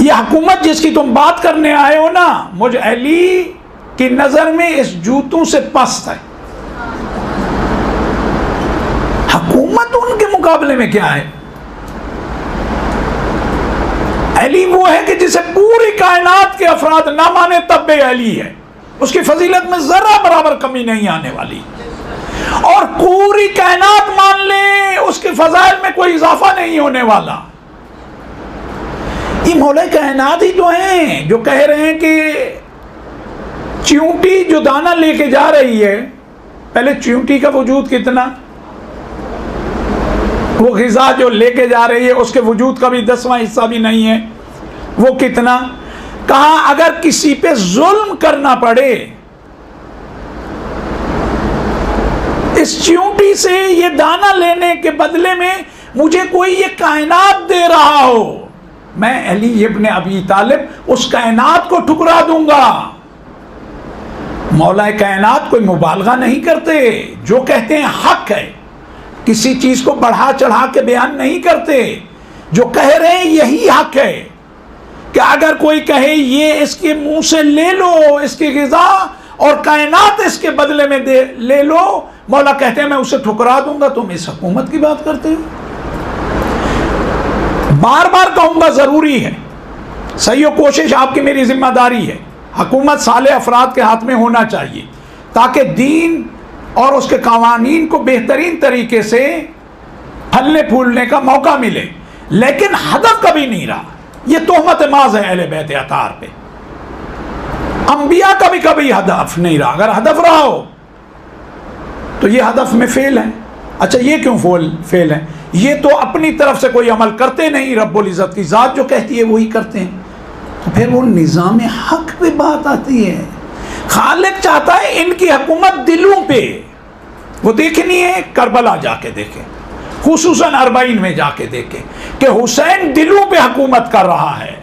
यह हुकूमत जिसकी तुम बात करने आए हो ना, मुझ अली की नजर में इस जूतों से पस्त है। हुकूमत उनके मुकाबले में क्या है। अली वो है कि जिसे पूरी कायनात के अफराद ना माने तब भी अली है, उसकी फजीलत में जरा बराबर कमी नहीं आने वाली, और पूरी कायनात मान ले उसके फजाइल में कोई इजाफा नहीं होने वाला। ये मौला कायनात ही तो हैं जो कह रहे हैं कि चींटी जो दाना लेके जा रही है, पहले चींटी का वजूद कितना, वो ग़िज़ा जो लेके जा रही है उसके वजूद का भी 10वां हिस्सा भी नहीं है, वो कितना। कहा अगर किसी पे जुल्म करना पड़े, इस चींटी से ये दाना लेने के बदले में मुझे कोई ये कायनात दे रहा हो, मैं अली इब्न अबी तालिब उस कायनात को ठुकरा दूंगा। मौला कायनात कोई मुबालगा नहीं करते, जो कहते हैं हक है, किसी चीज को बढ़ा चढ़ा के बयान नहीं करते, जो कह रहे हैं यही हक है। कि अगर कोई कहे ये इसके मुंह से ले लो इसकी ग़िज़ा और कायनात इसके बदले में दे ले लो, मौला कहते हैं मैं उसे ठुकरा दूंगा। तुम इस हुकूमत की बात करते हो। बार बार कहूंगा जरूरी है, सही कोशिश आपकी मेरी जिम्मेदारी है, हुकूमत साले अफराद के हाथ में होना चाहिए ताकि दीन और उसके कावानीन को बेहतरीन तरीके से फलने फूलने का मौका मिले, लेकिन हदफ कभी नहीं रहा। ये तोहमत माज है अहले बैत अतार पे। अंबिया का भी कभी हदफ नहीं रहा। अगर हदफ रहा हो तो ये हदफ में फेल है। अच्छा ये क्यों फेल है, ये तो अपनी तरफ से कोई अमल करते नहीं, रब्बुल इज़्ज़त की ज़ात जो कहती है वही करते हैं। तो फिर वो निज़ाम हक पे बात आती है। खालिक चाहता है इनकी हुकूमत दिलों पे, वो देखनी है, करबला जाके देखें, खुसूसन 40 में जाके देखें कि हुसैन दिलों पे हुकूमत कर रहा है।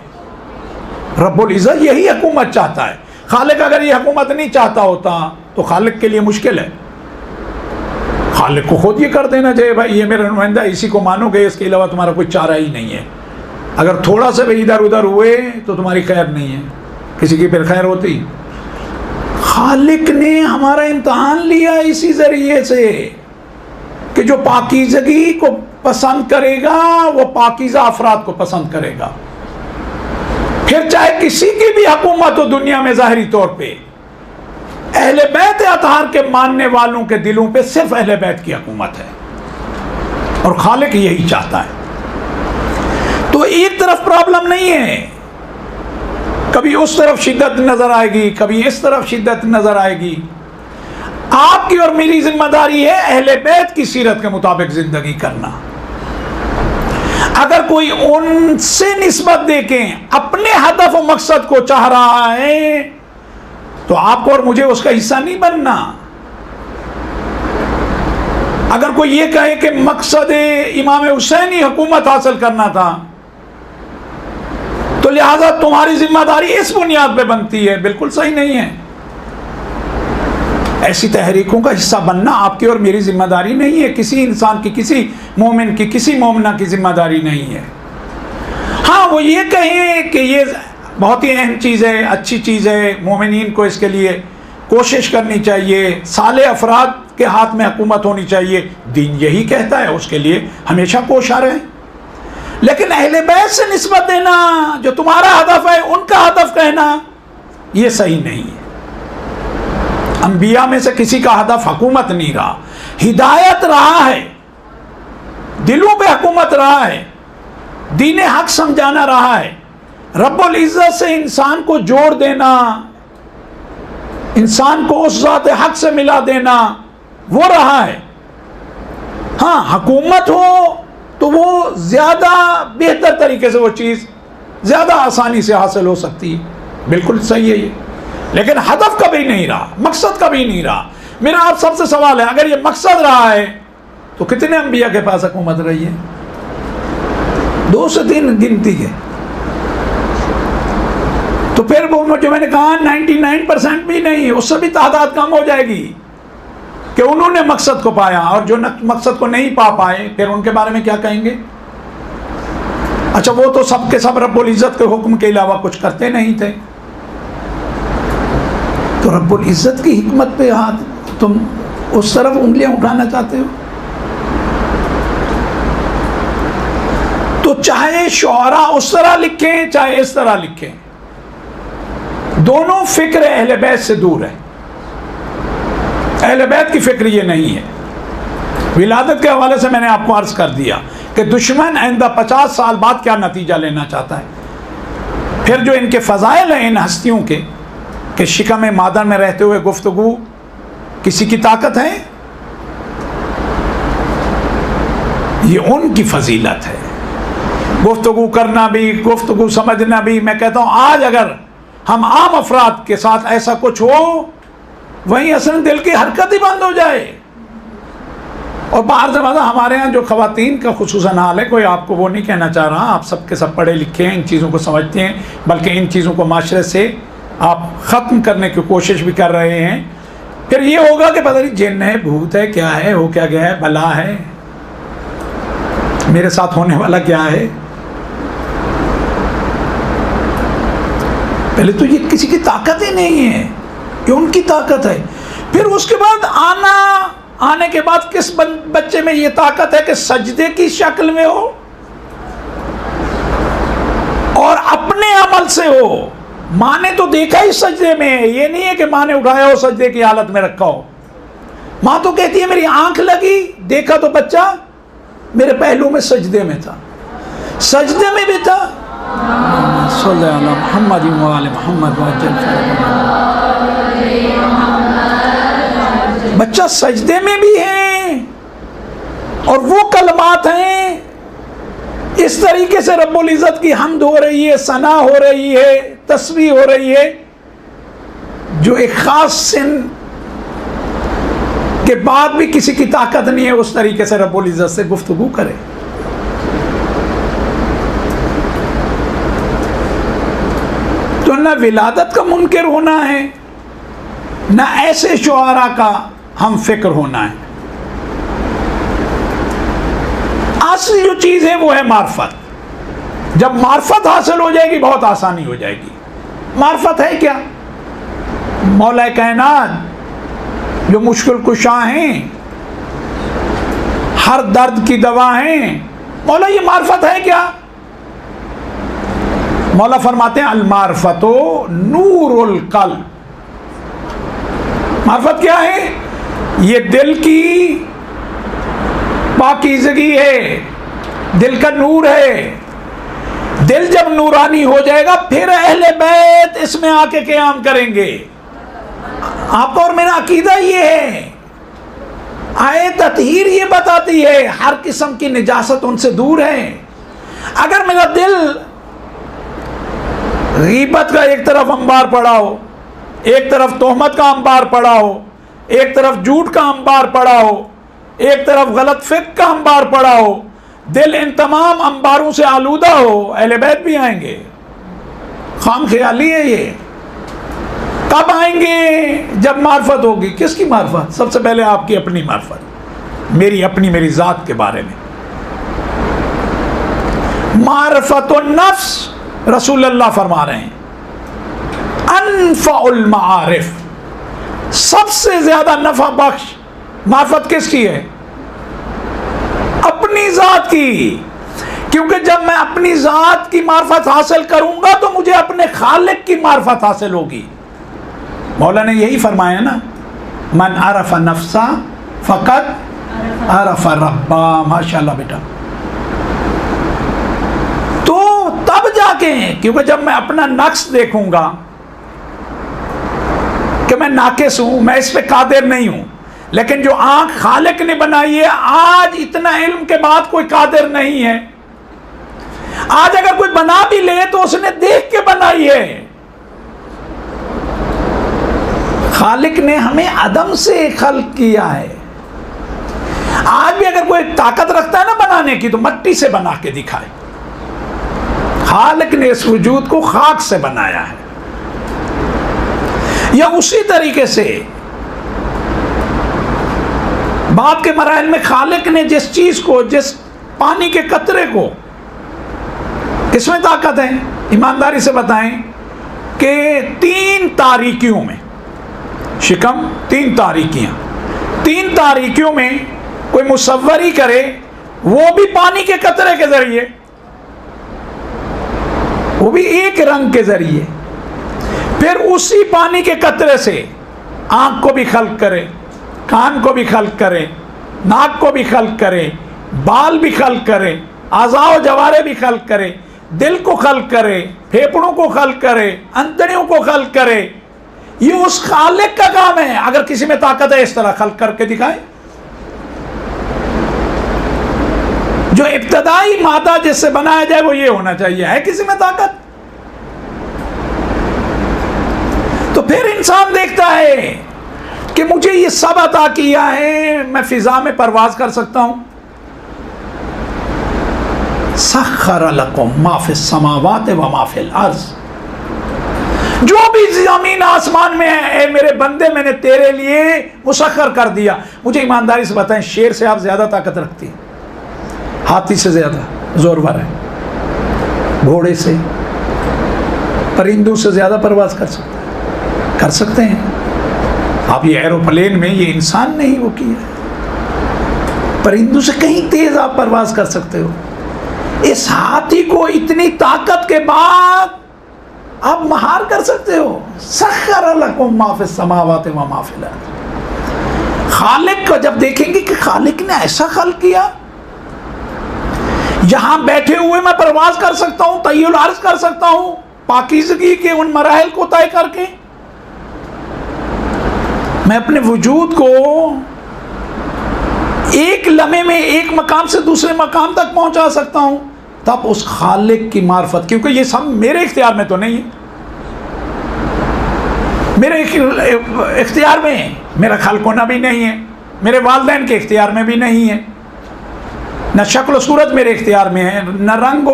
रब्बुल इज़्ज़त यही हुकूमत चाहता है। खालिक अगर ये हुकूमत नहीं चाहता होता तो खालिक के लिए मुश्किल है। खालिक को खुद ये कर देना चाहिए, भाई ये मेरा नुमाइंदा, इसी को मानोगे, इसके अलावा तुम्हारा कोई चारा ही नहीं है। अगर थोड़ा सा भी इधर उधर हुए तो तुम्हारी खैर नहीं है, किसी की फिर खैर होती। खालिक ने हमारा इम्तहान लिया इसी जरिए से कि जो पाकीज़गी को पसंद करेगा वो पाकीज़ा अफराद को पसंद करेगा। फिर चाहे किसी की भी हुकूमत हो दुनिया में, ज़ाहिरी तौर पे अहले बैत अतहार के मानने वालों के दिलों पे सिर्फ अहले बैत की हुकूमत है, और खालिक यही चाहता है। तो एक तरफ प्रॉब्लम नहीं है, कभी उस तरफ शिद्दत नजर आएगी, कभी इस तरफ शिद्दत नजर आएगी। आपकी और मेरी जिम्मेदारी है अहले बैत की सीरत के मुताबिक जिंदगी करना। अगर कोई उनसे निस्बत देखें, अपने हदफ और मकसद को चाह रहा है, तो आपको और मुझे उसका हिस्सा नहीं बनना। अगर कोई ये कहे कि मकसद इमाम हुसैन ही हुकूमत हासिल करना था, तो लिहाजा तुम्हारी जिम्मेदारी इस बुनियाद पे बनती है, बिल्कुल सही नहीं है। ऐसी तहरीकों का हिस्सा बनना आपकी और मेरी जिम्मेदारी नहीं है, किसी इंसान की, किसी मोमिन की, किसी मोमिना की जिम्मेदारी नहीं है। हाँ, वो ये कहें कि ये बहुत ही अहम चीज़ है, अच्छी चीज़ है, मोमिनीन को इसके लिए कोशिश करनी चाहिए, साले अफराद के हाथ में हुकूमत होनी चाहिए, दीन यही कहता है, उसके लिए हमेशा कोशा रहे। लेकिन अहले बैत से निस्बत देना, जो तुम्हारा हदफ है उनका हदफ कहना, ये सही नहीं है। अंबिया में से किसी का हदफ हुकूमत नहीं रहा, हिदायत रहा है, दिलों पे हुकूमत रहा है, दीन हक समझाना रहा है, रब्बुल इज़्ज़त से इंसान को जोड़ देना, इंसान को उस ज़ात हक से मिला देना, वो रहा है। हाँ, हुकूमत हो तो वो ज़्यादा बेहतर तरीके से वो चीज़ ज़्यादा आसानी से हासिल हो सकती है, बिल्कुल सही है ये। लेकिन हदफ कभी नहीं रहा, मकसद कभी नहीं रहा। मेरा आप सबसे सवाल है, अगर ये मकसद रहा है तो कितने अंबिया के पास हुकूमत रही है? 2 से 3 गिनती है। तो फिर वो जो मैंने कहा 99% भी नहीं, उससे भी तादाद कम हो जाएगी कि उन्होंने मकसद को पाया, और जो मकसद को नहीं पा पाए फिर उनके बारे में क्या कहेंगे? अच्छा, वो तो सबके सब रब्बुल इज़्ज़त के हुक्म के अलावा कुछ करते नहीं थे, तो रब्बुल इज़्ज़त की हिकमत पे हाथ तुम उस तरफ उंगलियां उठाना चाहते हो? तो चाहे शुअरा उस तरह लिखें चाहे इस तरह लिखें, दोनों फिक्र अहले बैत से दूर है। अहले बैत की फिक्र ये नहीं है। विलादत के हवाले से मैंने आपको अर्ज कर दिया कि दुश्मन आइंदा 50 साल बाद क्या नतीजा लेना चाहता है। फिर जो इनके फ़ज़ाइल हैं इन हस्तियों के, कि शिकम मादर में रहते हुए गुफ्तगू किसी की ताकत है, ये उनकी फजीलत है। गुफ्तगू करना भी, गुफ्तगू समझना भी। मैं कहता हूँ आज अगर हम आम अफराद के साथ ऐसा कुछ हो, वहीं असल दिल की हरकत ही बंद हो जाए। और बाहर से ज़्यादा हमारे यहाँ जो ख़वातीन का खुसूसन हाल है, कोई आपको वो नहीं कहना चाह रहा, आप सब के सब पढ़े लिखे हैं, इन चीज़ों को समझते हैं, बल्कि इन चीज़ों को माशरे से आप ख़त्म करने की कोशिश भी कर रहे हैं। फिर ये होगा कि पता नहीं जिन्न है, भूत है, क्या है, हो क्या गया है, बला है, मेरे साथ होने वाला क्या है। पहले तो ये किसी की ताकत ही नहीं है, ये उनकी ताकत है। फिर उसके बाद आने के बाद किस बच्चे में ये ताकत है कि सजदे की शक्ल में हो और अपने अमल से हो। माँ ने तो देखा ही सजदे में है, ये नहीं है कि माँ ने उठाया हो सजदे की हालत में रखा हो। माँ तो कहती है मेरी आंख लगी, देखा तो बच्चा मेरे पहलू में सजदे में था, सजदे में भी था। बच्चा सजदे में भी है, और वो कलमात हैं, इस तरीके से रब्बुल इज़्ज़त की हम्द हो रही है, सना हो रही है, तस्बीह हो रही है, जो एक ख़ास सिन के बाद भी किसी की ताकत नहीं है उस तरीके से रब्बुल इज़्ज़त से गुफ्तगू करे। तो न विलादत का मुनकिर होना है, न ऐसे शुआरा का हम फिक्र होना है। असली जो चीज़ है वो है मार्फत। जब मार्फत हासिल हो जाएगी बहुत आसानी हो जाएगी। मार्फत है क्या? मौला कायनात जो मुश्किल कुशा हैं, हर दर्द की दवा हैं, मौला ये मार्फत है क्या? मौला फरमाते हैं अल मार्फतो नूरुल कल्ब। मार्फत क्या है? ये दिल की पाकीज़गी है, दिल का नूर है। दिल जब नूरानी हो जाएगा फिर अहले बैत इसमें आके क़याम करेंगे। आपका और मेरा अकीदा ये है, आए ततहीर ये बताती है हर किस्म की निजासत उनसे दूर है। अगर मेरा दिल गीबत का एक तरफ अंबार पड़ा हो, एक तरफ तोहमत का अंबार पड़ा हो, एक तरफ झूठ का अंबार पड़ा हो, एक तरफ गलत फिक्र का अंबार पड़ा हो, दिल इन तमाम अंबारों से आलूदा हो, अहले बैत भी आएंगे। खाम ख्याली है ये। कब आएंगे? जब मार्फत होगी। किसकी मार्फत? सबसे पहले आपकी अपनी मार्फत, मेरी अपनी, मेरी ज़ात के बारे में। मार्फतुन नफ्स रसूलुल्लाह फरमा रहे हैं अनफउल मारिफ, सबसे ज्यादा नफा बख्श मार्फत किसकी है? अपनी ज़ात की। क्योंकि जब मैं अपनी ज़ात की मार्फत हासिल करूंगा तो मुझे अपने खालिक की मार्फत हासिल होगी। मौला ने यही फरमाया ना, मन अरफा नफ्सा फ़क़त अरफा रब्बा। माशाल्लाह बेटा। तो तब जाके, क्योंकि जब मैं अपना नक्स देखूंगा कि मैं नाकिस हूं, मैं इस पे कादिर नहीं हूं, लेकिन जो आंख खालिक ने बनाई है, आज इतना इल्म के बाद कोई कादिर नहीं है। आज अगर कोई बना भी ले तो उसने देख के बनाई है। खालिक ने हमें अदम से खल्क किया है। आज भी अगर कोई ताकत रखता है ना बनाने की, तो मट्टी से बना के दिखाए। खालिक ने इस वजूद को खाक से बनाया है। या उसी तरीके से बाद के मराहिल में खालिक ने जिस चीज को, जिस पानी के कतरे को, किसमें ताकत है? ईमानदारी से बताएं कि 3 तारीकियों में, शिकम 3 तारीकियां, 3 तारीकियों में कोई मुसव्वरी करे, वो भी पानी के कतरे के जरिए, वो भी एक रंग के जरिए, फिर उसी पानी के कतरे से आंख को भी खल्क करे, कान को भी खल्क करे, नाक को भी खल्क करे, बाल भी खल्क करे, आज़ाओ जवारे भी खल्क करे, दिल को खल्क करे, फेफड़ों को खल्क करे, अंतड़ियों को खल्क करे। ये उस खालिक का काम है। अगर किसी में ताकत है इस तरह खल्क करके दिखाए। जो इब्तदाई मादा जिससे बनाया जाए वो ये होना चाहिए। है किसी में ताकत? तो फिर इंसान देखता है कि मुझे ये सब अता किया है, मैं फिजा में परवाज कर सकता हूं। सख्खर लकुम मा फिस समावाति व मा फिल अर्ज़, जो भी जमीन आसमान में है ए मेरे बंदे मैंने तेरे लिए मुसख्खर कर दिया। मुझे ईमानदारी से बताएं, शेर से आप ज्यादा ताकत रखती हैं? हाथी से ज्यादा जोरवर है? घोड़े से, परिंदों से ज्यादा परवाज कर सकते हैं आप। ये एरोप्लेन में ये इंसान नहीं वो किया, परिंदों से कहीं तेज आप परवाज कर सकते हो। इस हाथी को इतनी ताकत के बाद आप महार कर सकते हो। सख्खर लकुम मा फिस समावाति व मा फिल अर्ज़। खालिक को जब देखेंगे कि खालिक ने ऐसा खल्क किया, यहां बैठे हुए मैं परवाज कर सकता हूं, तय्युल अर्ज़ कर सकता हूं, पाकीज़गी के उन मराहिल को तय करके मैं अपने वजूद को एक लम्हे में एक मकाम से दूसरे मकाम तक पहुंचा सकता हूं। तब उस खालिक की मार्फत, क्योंकि ये सब मेरे इख्तियार में तो नहीं है, मेरे इख्तियार में मेरा खल्क होना भी नहीं है, मेरे वालिदैन के इख्तियार में भी नहीं है, न शक्ल सूरत मेरे इख्तियार में है, न रंग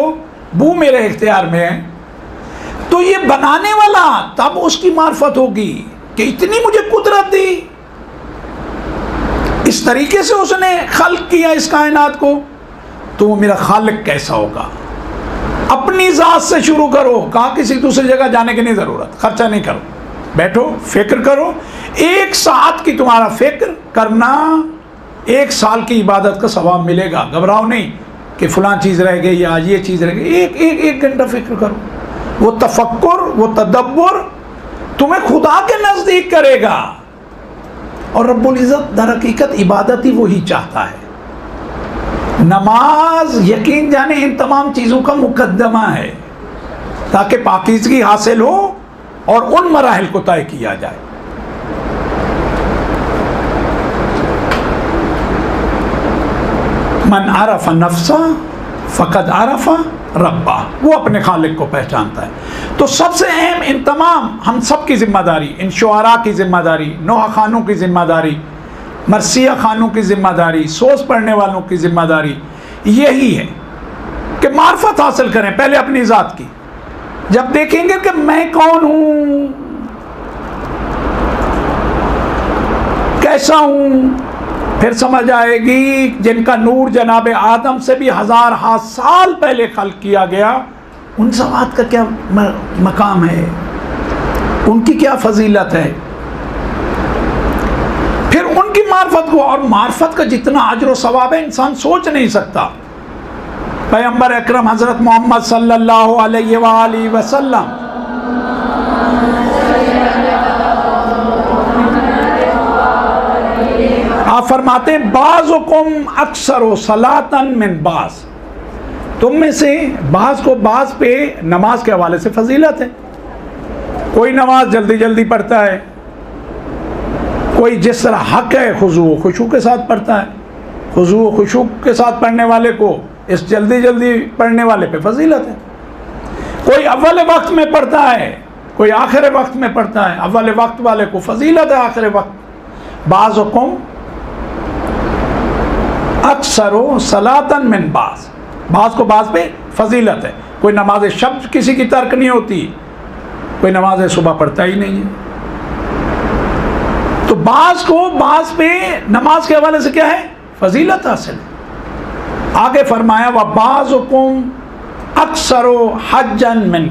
बू मेरे इख्तियार में है। तो ये बनाने वाला तब उसकी मार्फत होगी कि इतनी मुझे कुदरत दी, इस तरीके से उसने खल्क किया इस कायनात को, तो वो मेरा खालिक कैसा होगा। अपनी ज़ात से शुरू करो। कहा किसी दूसरी जगह जाने की नहीं ज़रूरत, खर्चा नहीं करो, बैठो फिक्र करो। 1 साथ की तुम्हारा फिक्र करना 1 साल की इबादत का सवाब मिलेगा। घबराओ नहीं कि फलां चीज़ रह गई या ये चीज़ रह गई। एक घंटा फिक्र करो। वो तफक्कुर, वो तदब्बुर तुम्हें खुदा के नज़दीक करेगा। और रब्बुल इज़्ज़त दर हकीकत इबादत ही वही चाहता है। नमाज यकीन जाने इन तमाम चीज़ों का मुकद्दमा है, ताकि पाकीज़गी हासिल हो और उन मराहिल को तय किया जाए। मन आरफ़ नफ्सा फ़क़द आरफ़ रब्बा, वो अपने खालिक को पहचानता है। तो सबसे अहम इन तमाम हम सब की जिम्मेदारी, इन शुआरा की जिम्मेदारी, नोहा खानों की जिम्मेदारी, मरसिया खानों की जिम्मेदारी, सोच पढ़ने वालों की जिम्मेदारी यही है कि मार्फत हासिल करें पहले अपनी ज़ात की। जब देखेंगे कि मैं कौन हूँ, कैसा हूँ, फिर समझ आएगी जिनका नूर जनाब आदम से भी 1000 साल पहले खल्क किया गया, उन ज़वात का क्या मकाम है, उनकी क्या फजीलत है। फिर उनकी मार्फत को, और मार्फत का जितना अजर व सवाब है इंसान सोच नहीं सकता। पैगंबर अकरम हज़रत मोहम्मद सल्लल्लाहु अलैहि वसल्लम आप फरमाते हैं बाज़ुकुम अक्सर सलातन मिन बाज़, तुम में से बाज़ को बाज़ पे नमाज के हवाले से फजीलत है। कोई नमाज जल्दी जल्दी पढ़ता है, कोई जिस तरह हक है खुशू व खुशू के साथ पढ़ता है। खुशू व खुशू के साथ पढ़ने वाले को इस जल्दी जल्दी पढ़ने वाले पे फजीलत है। कोई अव्वल वक्त में पढ़ता है, कोई आखिर वक्त में पढ़ता है। अव्वल वक्त वाले को फजीलत है, आखिर वक्त। बाज़ुकुम अक्सरो सलातन मिन बाज़, बाज़ को बाज़ पे फजीलत है। कोई नमाज शब्द किसी की तर्क नहीं होती, कोई नमाज सुबह पढ़ता ही नहीं है। बास को बास पे नमाज के हवाले से क्या है, फजीलत हासिल है। आगे फरमाया व बाज़ुकुम अक्सरो हज्जन मिन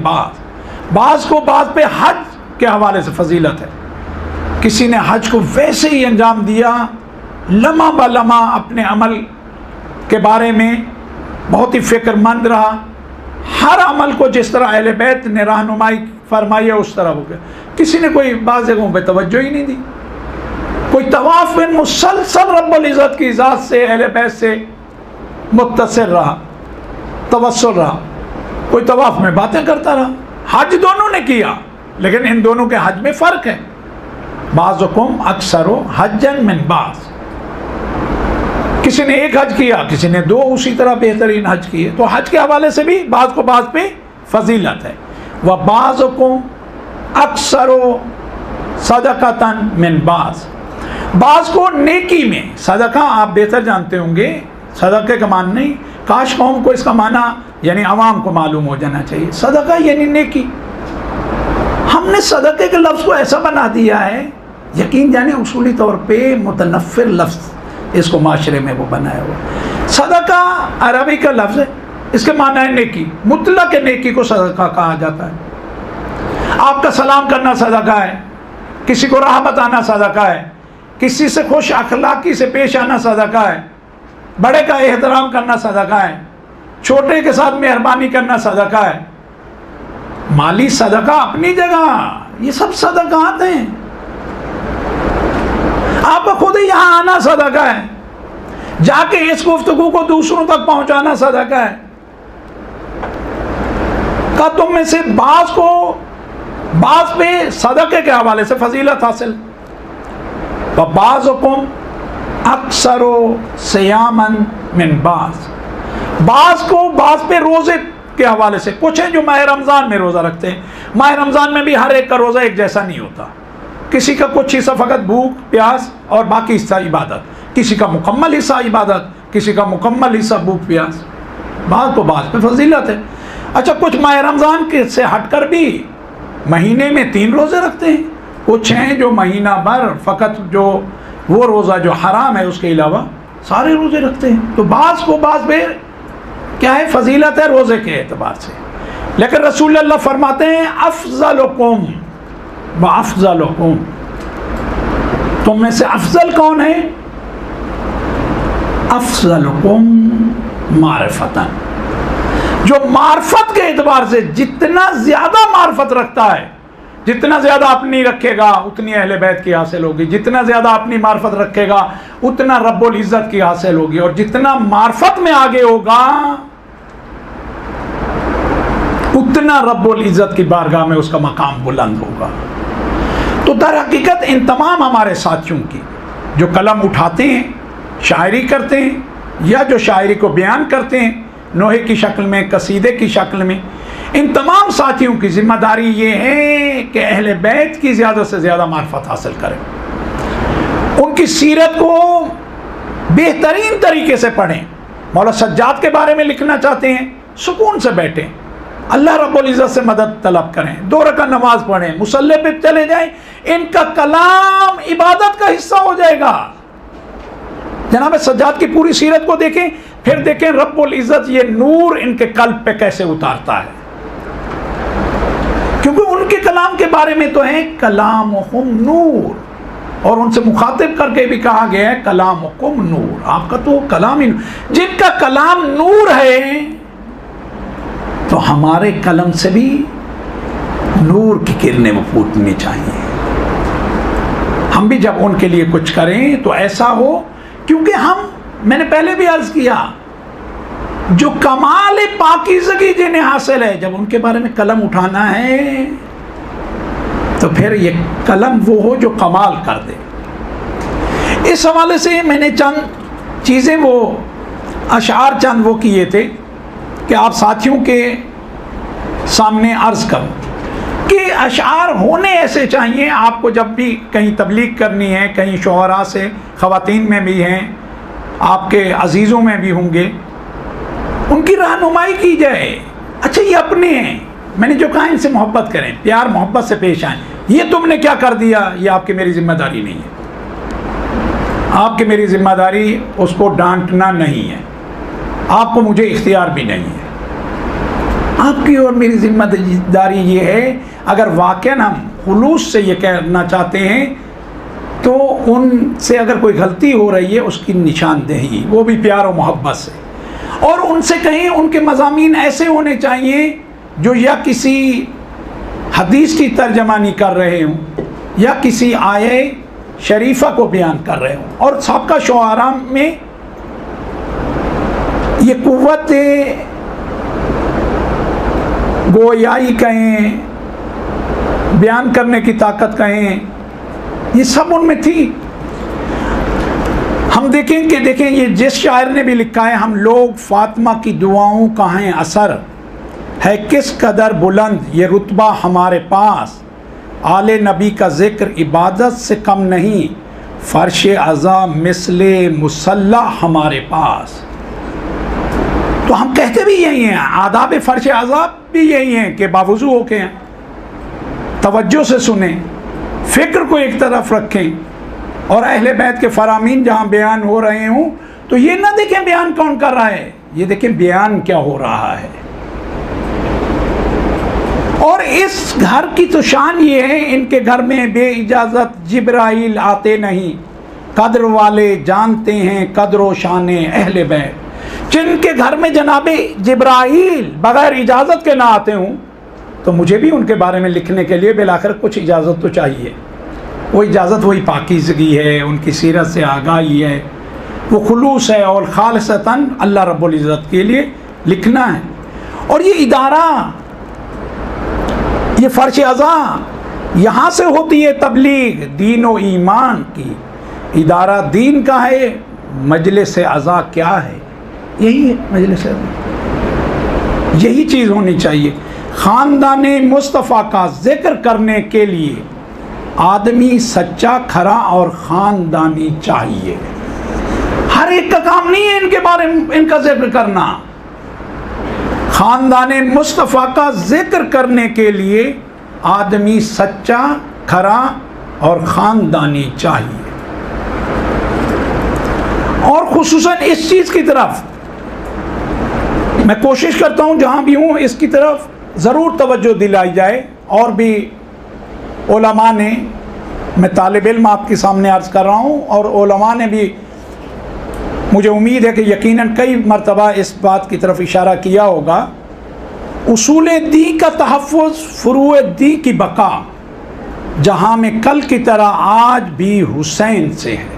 बास को बास पे हज के हवाले से फजीलत है। किसी ने हज को वैसे ही अंजाम दिया, लम्हा ब लम्हा अपने अमल के बारे में बहुत ही फिक्रमंद रहा, हर अमल को जिस तरह अहले बैत ने रहनुमाई फरमाई है उस तरह हो गया। किसी ने कोई बाज़ जगहों पे तवज्जो ही नहीं दी। कोई तवाफ़ में मुसलसल रब्बुल इज़्ज़त की ज़ात से अहले बैत से मुत्तसिल रहा, तवस्सुल रहा, कोई तवाफ़ में बातें करता रहा। हज दोनों ने किया, लेकिन इन दोनों के हज में फ़र्क है। बाज़ुकुम अक्सरो हज्जन मिन बाज़, किसी ने एक हज किया, किसी ने दो उसी तरह बेहतरीन हज किए। तो हज के हवाले से भी बाज़ को बाज़ पे फजीलत है। व बाज़ुकुम अक्सरो सदक़तन मिन बाज़ को नेकी में, सदका आप बेहतर जानते होंगे, सदक़े का मान नहीं, काश कौम को इसका माना यानी आवाम को मालूम हो जाना चाहिए। सदका यानी नेकी। हमने सदक़े के लफ्ज़ को ऐसा बना दिया है, यकीन जाने उसूली तौर पे मुतनफ़िर लफ्ज़ इसको माशरे में वो बनाया हुआ। सदका अरबी का लफ्ज़ है, इसके माना है नेकी। मुतलक नेकी को सदका कहा जाता है। आपका सलाम करना सदका है, किसी को राह बताना सदका है, किसी से खुश अखलाकी से पेश आना सदका है, बड़े का एहतराम करना सदका है, छोटे के साथ मेहरबानी करना सदका है। माली सदका अपनी जगह, ये सब सदकात हैं। आपका खुद ही यहाँ आना सदका है, जाके इस गुफ्तगू को दूसरों तक पहुंचाना सदका है। का तुम में से बाज़ पे सदक़े के हवाले से फजीलत हासिल। बाज़ुकुम अक्सरो सियामन मिन बाज़ को बाज़ पे रोज़े के हवाले से। कुछ हैं जो माह रमज़ान में रोज़ा रखते हैं। माह रमज़ान में भी हर एक का रोज़ा एक जैसा नहीं होता। किसी का कुछ हिस्सा फ़कत भूख प्यास और बाकी हिस्सा इबादत, किसी का मुकम्मल हिस्सा इबादत, किसी का मुकम्मल हिस्सा भूख प्यास। बाज़ को बाज़ पे फजीलत है। अच्छा, कुछ माह रमज़ान के से हटकर भी महीने में 3 रोज़े रखते हैं। कुछ हैं जो महीना भर फ़कत जो वो रोज़ा जो हराम है उसके अलावा सारे रोज़े रखते हैं। तो बाज़ को बाज़ पे क्या है, फजीलत है रोज़े के एतबार से। लेकिन रसूल अल्लाह फरमाते हैं अफ़ज़लुकुम व अफ़ज़लुकुम, तुम में से अफ़ज़ल कौन है? अफ़ज़लुकुम मारिफ़तन, जो मार्फत के एतबार से जितना ज़्यादा मार्फत रखता है, जितना ज़्यादा अपनी रखेगा उतनी अहले बैत की हासिल होगी, जितना ज़्यादा अपनी मार्फत रखेगा उतना रब्बुल इज़्ज़त की हासिल होगी, और जितना मार्फत में आगे होगा उतना रब्बुल इज़्ज़त की बारगाह में उसका मकाम बुलंद होगा। तो दर हकीकत इन तमाम हमारे साथियों की जो कलम उठाते हैं, शायरी करते हैं या जो शायरी को बयान करते हैं नोहे की शक्ल में, कसीदे की शक्ल में, इन तमाम साथियों की जिम्मेदारी ये है कि अहले बैत की ज़्यादा से ज़्यादा मार्फत हासिल करें, उनकी सीरत को बेहतरीन तरीके से पढ़ें। मौला सज्जाद के बारे में लिखना चाहते हैं, सुकून से बैठें, अल्लाह रब्बुल इज़्ज़त से मदद तलब करें, 2 रकात नमाज पढ़ें, मुसल्ले पे चले जाएं, इनका कलाम इबादत का हिस्सा हो जाएगा। जनाब सज्जाद की पूरी सीरत को देखें, फिर देखें रब्बुल इज़्ज़त ये नूर इनके कल्ब पे कैसे उतारता है, क्योंकि उनके कलाम के बारे में तो है कलामुहुम नूर, और उनसे मुखातिब करके भी कहा गया है कलामुकुम नूर, आपका तो कलाम ही। जिनका कलाम नूर है तो हमारे कलम से भी नूर की किरणें वो फूटनी चाहिए। हम भी जब उनके लिए कुछ करें तो ऐसा हो, क्योंकि मैंने पहले भी अर्ज किया, जो कमाल पाकीज़गी जिन्हें हासिल है, जब उनके बारे में कलम उठाना है तो फिर ये कलम वो हो जो कमाल कर दे। इस हवाले से मैंने चंद चीज़ें, वो अशार चंद वो किए थे कि आप साथियों के सामने अर्ज़ करूं कि अशार होने ऐसे चाहिए। आपको जब भी कहीं तबलीग करनी है, कहीं शोहरा से, ख़वातीन में भी हैं, आपके अजीज़ों में भी होंगे, उनकी रहनुमाई की जाए। अच्छा, ये अपने हैं, मैंने जो कहा इनसे मोहब्बत करें, प्यार मोहब्बत से पेश आएँ। ये तुमने क्या कर दिया, ये आपकी मेरी जिम्मेदारी नहीं है। आपकी मेरी जिम्मेदारी उसको डांटना नहीं है, आपको मुझे इख्तियार भी नहीं है। आपकी और मेरी जिम्मेदारी ये है, अगर वाकई हम खुलूस से ये कहना चाहते हैं तो उनसे अगर कोई गलती हो रही है उसकी निशानदेही, वो भी प्यार और मोहब्बत से, और उनसे कहीं उनके मज़ामीन ऐसे होने चाहिए जो या किसी हदीस की तर्जमानी कर रहे हों या किसी आये शरीफा को बयान कर रहे हों। और सबका शुआरा में ये कुव्वत गोयाई कहें, बयान करने की ताकत कहें, ये सब उनमें थी। हम देखें ये जिस शायर ने भी लिखा है, हम लोग फातिमा की दुआओं का है असर है किस कदर बुलंद ये रुतबा हमारे पास, आले नबी का जिक्र इबादत से कम नहीं, फर्श अज़ा मिसले मुसल्ला हमारे पास। तो हम कहते भी यही हैं, आदाब फर्श अज़ा भी यही हैं कि बावजू होके हैं, तवज्जो से सुने, फ़िक्र को एक तरफ रखें, और अहले बैत के फरामीन जहाँ बयान हो रहे हों तो ये ना देखें बयान कौन कर रहा है, ये देखें बयान क्या हो रहा है। और इस घर की तो शान ये है, इनके घर में बे इजाज़त जिब्राइल आते नहीं, कद्र वाले जानते हैं कद्र शाने अहले बैत। जिनके घर में जनाबे जिब्राइल बगैर इजाज़त के ना आते हों तो मुझे भी उनके बारे में लिखने के लिए बिलाखिर कुछ इजाज़त तो चाहिए। वो इजाज़त वही पाकीज़गी है, उनकी सीरत से आगाही है, वो खुलूस है और खालिसतन अल्लाह रब्बुल इज़्ज़त के लिए लिखना है। और ये इदारा, ये फ़र्श अज़ा, यहाँ से होती है तबलीग दीन व ईमान की। इदारा दीन का है, मजलिस अज़ा क्या है? यही है मजलिस अज़ा, यही चीज़ होनी चाहिए। ख़ानदान मुस्तफ़ा का जिक्र करने के लिए आदमी सच्चा, खरा और ख़ानदानी चाहिए। हर एक का काम नहीं है इनके बारे में इनका जिक्र करना। ख़ानदान मुस्तफ़ा का जिक्र करने के लिए आदमी सच्चा, खरा और ख़ानदानी चाहिए। और खुसूसन इस चीज़ की तरफ मैं कोशिश करता हूँ जहाँ भी हूँ इसकी तरफ ज़रूर तवज्जो दिलाई जाए। और भी उलमा ने, मैं तालिब इल्म आपके सामने अर्ज़ कर रहा हूँ, और उलमा ने भी, मुझे उम्मीद है कि यकीनन कई मरतबा इस बात की तरफ इशारा किया होगा, उसूल दी का तहफ़्फ़ुज़ फ़ुरूए दी की बका, जहाँ में कल की तरह आज भी हुसैन से है।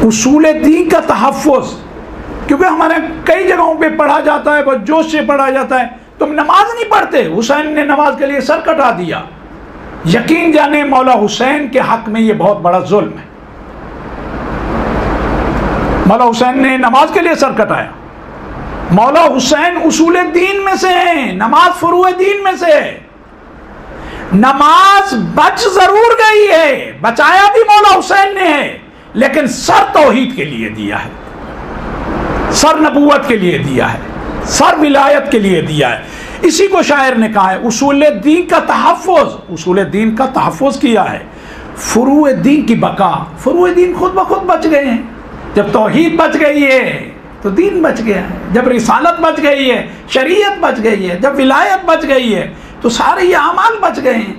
उसूल दी का तहफ़्फ़ुज़, क्योंकि हमारे कई जगहों पे पढ़ा जाता है, बहुत जोश से पढ़ा जाता है, तुम नमाज नहीं पढ़ते, हुसैन ने नमाज के लिए सर कटा दिया। यकीन जाने मौला हुसैन के हक में ये बहुत बड़ा जुल्म है। मौला हुसैन ने नमाज के लिए सर कटाया। मौला हुसैन उसूल दीन में से हैं, नमाज फुरूए दीन में से है। नमाज बच जरूर गई है, बचाया भी मौला हुसैन ने है, लेकिन सर तौहीद के लिए दिया है, सर नबूवत के लिए दिया है, सर विलायत के लिए दिया है। इसी को शायर ने कहा है उसूल दीन का तहफ़्फ़ुज़, उसूल दीन का तहफ़्फ़ुज़ किया है, फुरूए दीन की बका। फुरूए दीन खुद ब खुद बच गए हैं। जब तौहीद बच गई है तो दीन बच गया है, जब रिसालत बच गई है, शरीयत बच गई है, जब विलायत बच गई है तो सारे ये अमाल बच गए हैं।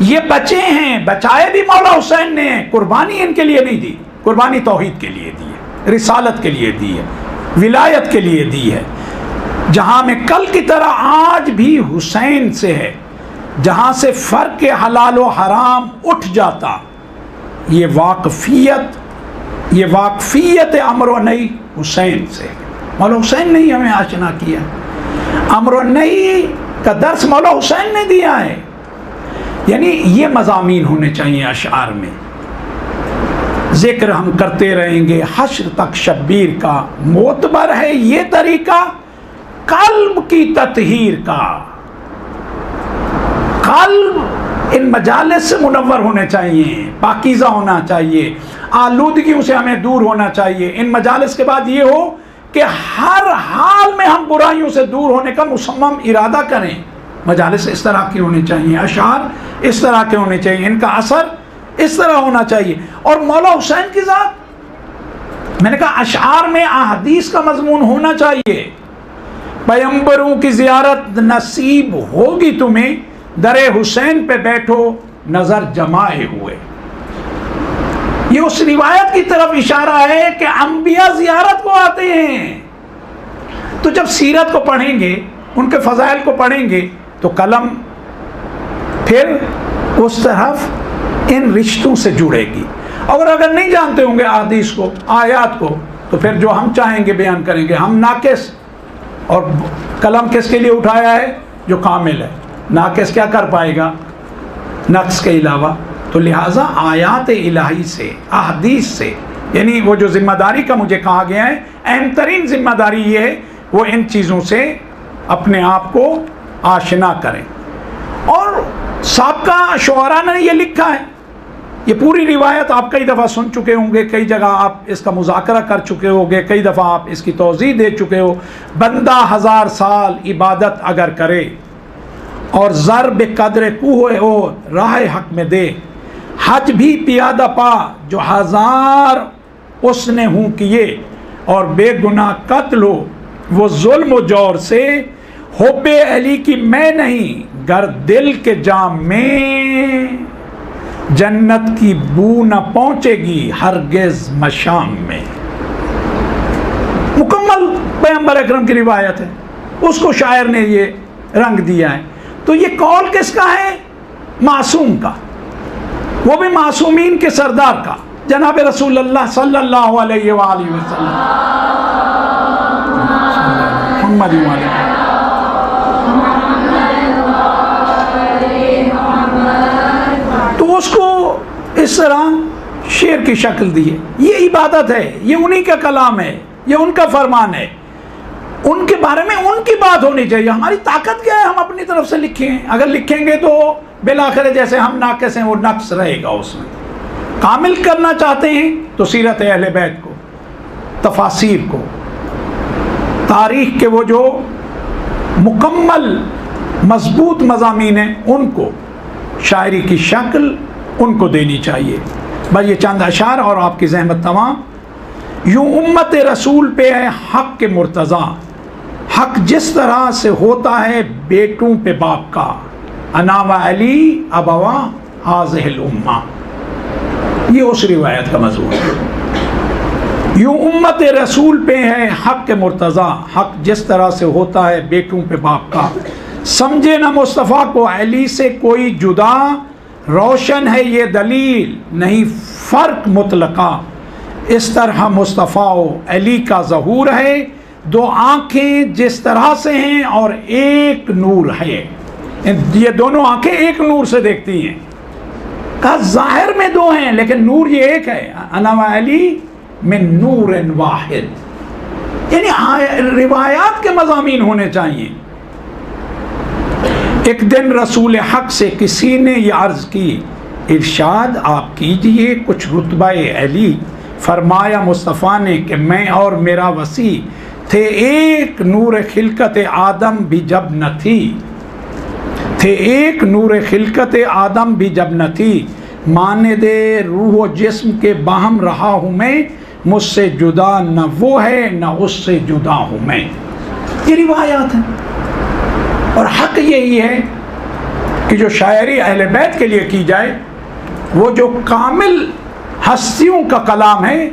ये बचे हैं, बचाए भी मौला हुसैन ने, कुर्बानी इनके लिए नहीं दी, कुर्बानी तौहीद के लिए दी है, रिसालत के लिए दी है, विलायत के लिए दी है। जहाँ में कल की तरह आज भी हुसैन से है, जहाँ से फ़र्क के हलाल व हराम उठ जाता, ये वाक़फ़ियत अमर नई हुसैन से। मौला हुसैन ने ही हमें आशना किया, अमर नई का दर्स मौला हुसैन ने दिया है। यानी ये मज़ामीन होने चाहिए अशआर में। जिक्र हम करते रहेंगे हश्र तक शब्बीर का, मोतबर है ये तरीका कल्ब की ततहीर का। कल्ब इन मजालिस से मुनव्वर होने चाहिए, पाकीज़ा होना चाहिए, आलूदगियों से हमें दूर होना चाहिए। इन मजालिस के बाद ये हो कि हर हाल में हम बुराइयों से दूर होने का मुसम्मम इरादा करें। मजालिस इस तरह की होनी चाहिए, अशार इस तरह के होने चाहिए, इनका असर इस तरह होना चाहिए। और मौला हुसैन की ज़ात, मैंने कहा अशआर में अहदीस का मजमून होना चाहिए। पैगंबरों की ज़ियारत नसीब होगी तुम्हें, दरे हुसैन पे बैठो नजर जमाए हुए। ये उस रिवायत की तरफ इशारा है कि अंबिया ज़ियारत को आते हैं। तो जब सीरत को पढ़ेंगे, उनके फ़ज़ाइल को पढ़ेंगे, तो कलम फिर उस तरफ इन रिश्तों से जुड़ेगी। और अगर नहीं जानते होंगे हदीस को, आयात को, तो फिर जो हम चाहेंगे बयान करेंगे। हम नाकिस, और कलम किसके लिए उठाया है? जो कामिल है। नाकिस क्या कर पाएगा नक्स के अलावा? तो लिहाजा आयात इलाही से, अहदीस से, यानी वो जो जिम्मेदारी का मुझे कहा गया है, अहम तरीन जिम्मेदारी ये है वो इन चीज़ों से अपने आप को आशना करें। और साबका शुअरा ने ये लिखा है, ये पूरी रिवायत आप कई दफ़ा सुन चुके होंगे, कई जगह आप इसका मुज़ाकरा कर चुके होंगे, कई दफ़ा आप इसकी तौज़ीह दे चुके हो। बंदा 1000 साल इबादत अगर करे और ज़र बेक़द्र कुए हो राह हक में दे, हज भी पियादा पा जो 1000 उसने हूँ किए, और बेगुनाह कत्ल हो वो जुल्म जौर से, हुब्बे अली की मैं नहीं गर दिल के जाम में, जन्नत की बू न पहुंचेगी हरगिज मशाम में। मुकम्मल पैगंबर अकरम की रिवायत है, उसको शायर ने ये रंग दिया है। तो ये कौल किसका है? मासूम का, वो भी मासूमीन के सरदार का, जनाब रसूलुल्लाह सल्लल्लाहु अलैहि वसल्लम। तो उसको इस तरह शेर की शक्ल दी है। ये इबादत है, ये उन्हीं का कलाम है, ये उनका फरमान है। उनके बारे में उनकी बात होनी चाहिए। हमारी ताकत क्या है? हम अपनी तरफ से लिखें। अगर लिखेंगे तो बिलाखिर जैसे हम नाकिस हैं वो नक्स रहेगा उसमें। कामिल करना चाहते हैं तो सीरत अहले बैत को, तफासीर को, तारीख़ के वो जो मुकम्मल मजबूत मज़ामीन हैं उनको, शायरी की शक्ल उनको देनी चाहिए। बस ये चंद अशार और आपकी ज़हमत तमाम। यूँ उम्मत रसूल पे है हक़ के मुर्तज़ा, हक़ जिस तरह से होता है बेटों पे बाप का, अनावा अली अबवा हाज़िहिल उम्मा। ये उस रिवायत का मज़मून है। यूँ उम्मत रसूल पे है हक़ के मुर्तज़ा, हक़ जिस तरह से होता है बेटों पे बाप का, समझे ना मुस्तफ़ा को अली से कोई जुदा, रोशन है ये दलील नहीं फ़र्क मुतलका, इस तरह मुस्तफ़ा अली का ज़हूर है, दो आँखें जिस तरह से हैं और एक नूर है। ये दोनों आँखें एक नूर से देखती हैं। कहा ज़ाहिर में दो हैं लेकिन नूर ये एक है। अना अली मिन नूर वाहिद, यानी रिवायात के मज़ामीन होने चाहिए। एक दिन रसूल हक़ से किसी ने ये अर्ज़ की, इरशाद आप कीजिए कुछ रुतबाए अली। फरमाया मुस्तफ़ा ने कि मैं और मेरा वसी थे एक नूर खिलकत आदम भी जब न थी, थे एक नूर खिलकत आदम भी जब न थी, माने दे रूह जिस्म के बाहम रहा हूँ मैं, मुझसे जुदा न वो है न उससे जुदा हूँ मैं। ये रिवायात है। और हक़ यही है कि जो शायरी अहले बैत के लिए की जाए, वो जो कामिल हस्तियों का कलाम है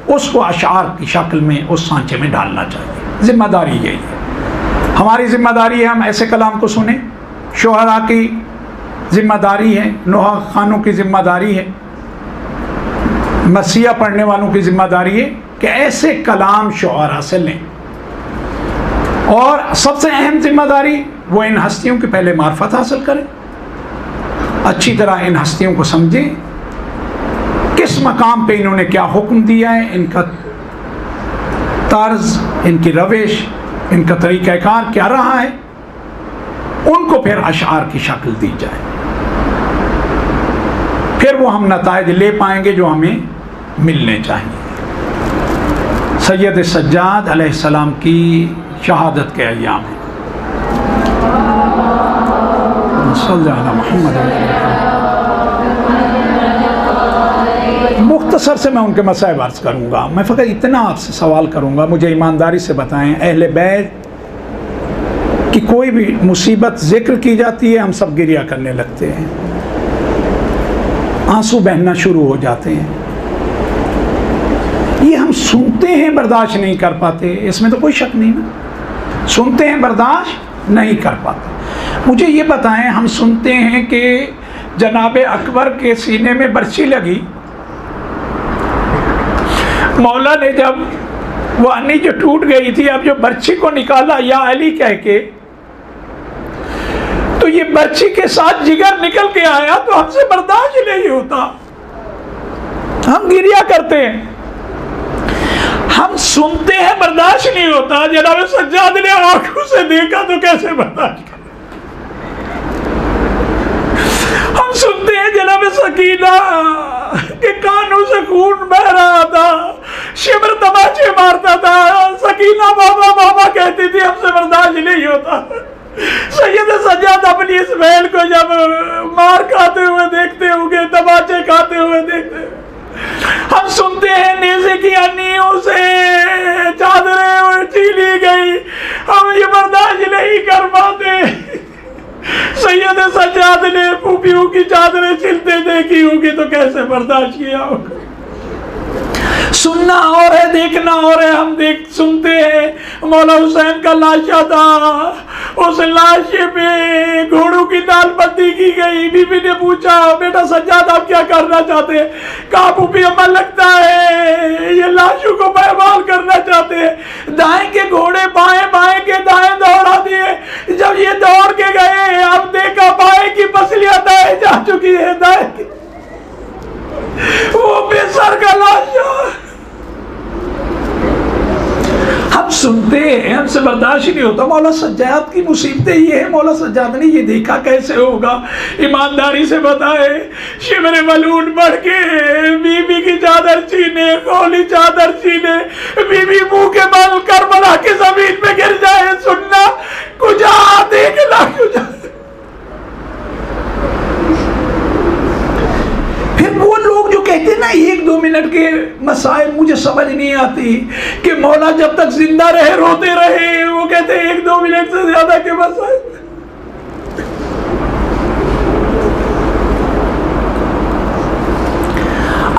उसको अशार की शक्ल में उस सांचे में डालना चाहिए। ज़िम्मेदारी यही है, हमारी ज़िम्मेदारी है हम ऐसे कलाम को सुने। शुअरा की ज़िम्मेदारी है, नोहा खानों की ज़िम्मेदारी है, मसीहा पढ़ने वालों की ज़िम्मेदारी है कि ऐसे कलाम शुअरा से लें। और सबसे अहम ज़िम्मेदारी वो इन हस्तियों की पहले मार्फत हासिल करें, अच्छी तरह इन हस्तियों को समझें, किस मकाम पे इन्होंने क्या हुक्म दिया है, इनका तर्ज, इनकी रविश, इनका तरीक़ाकार क्या रहा है, उनको फिर अशार की शक्ल दी जाए। फिर वो हम नताइज ले पाएंगे जो हमें मिलने चाहिए। सैयद सज्जाद अलैहिस्सलाम की शहादत के अय्याम हैं। सल्लल्लाहु अलैहि वसल्लम। मुख्तसर से मैं उनके मसाइब अर्ज़ करूँगा। मैं फ़कत इतना आपसे सवाल करूँगा, मुझे ईमानदारी से बताएं, अहले बैत की कोई भी मुसीबत ज़िक्र की जाती है, हम सब गिरिया करने लगते हैं, आंसू बहना शुरू हो जाते हैं। ये हम सुनते हैं, बर्दाश्त नहीं कर पाते, इसमें तो कोई शक नहीं ना। सुनते हैं, बर्दाश्त नहीं कर पाते। मुझे ये बताएं, हम सुनते हैं कि जनाब अकबर के सीने में बर्छी लगी, मौला ने जब वो अन्नी जो टूट गई थी, अब जो बर्छी को निकाला या अली कह के, तो ये बर्छी के साथ जिगर निकल के आया, तो हमसे बर्दाश्त नहीं होता, हम गिरिया करते हैं। हम सुनते हैं, बर्दाश्त नहीं होता। जनाब सज्जाद ने आंखों से देखा तो कैसे बर्दाश्त कर। हम सुनते हैं जनाब सकीना के कानों से खून बह रहा था, शिमर तमाचे मारता था, सकीना बाबा बाबा कहती थी, हमसे बर्दाश्त नहीं होता। सैयद सज्जाद अपनी इस बहन को जब मार खाते हुए देखते होंगे, तमाचे खाते हुए देखते, हम सुनते हैं नेज़े की अन्नियों से चादरें छीली गई, हम ये बर्दाश्त नहीं कर पाते। सैयद सज्जाद ने फूफियों की चादरें छिलते देखी होगी तो कैसे बर्दाश्त किया होगा। सुनना और है, देखना और है। हम सुनते हैं मौला हुसैन का लाशा था, उस लाशे पे घोड़ों की दाल बत्ती की गई। बीबी ने पूछा, बेटा सज्जाद आप क्या करना चाहते हैं? कहा फूफी अम्मा लगता है ये लाशों को बर्बाद करना चाहते हैं। दाएं के घोड़े बाएं, बाएं के दाएं दौड़ा दिए। जब ये दौड़ के गए, अब देखा बाएं की पसलियां दाएं जा चुकी है, दाएं की वो बेसर का लाशा। हम सुनते हैं, हमसे बर्दाश्त ही नहीं होता। मौला सज्जाद की मुसीबतें ये है, मौला सज्जाद ने ये देखा कैसे होगा? ईमानदारी से बताए, शिमरे मलून बढ़ के बीबी की चादर छीने, खोली चादर छीने, बीबी मुंह के बल करबला के जमीन पे गिर जाए। सुनना कुछ देखना कुछ। फिर वो लोग जो कहते हैं ना 1-2 मिनट के मसाइल, मुझे समझ नहीं आती कि मौला जब तक जिंदा रहे रोते रहे। वो कहते हैं 1-2 मिनट से ज्यादा के मसाइल।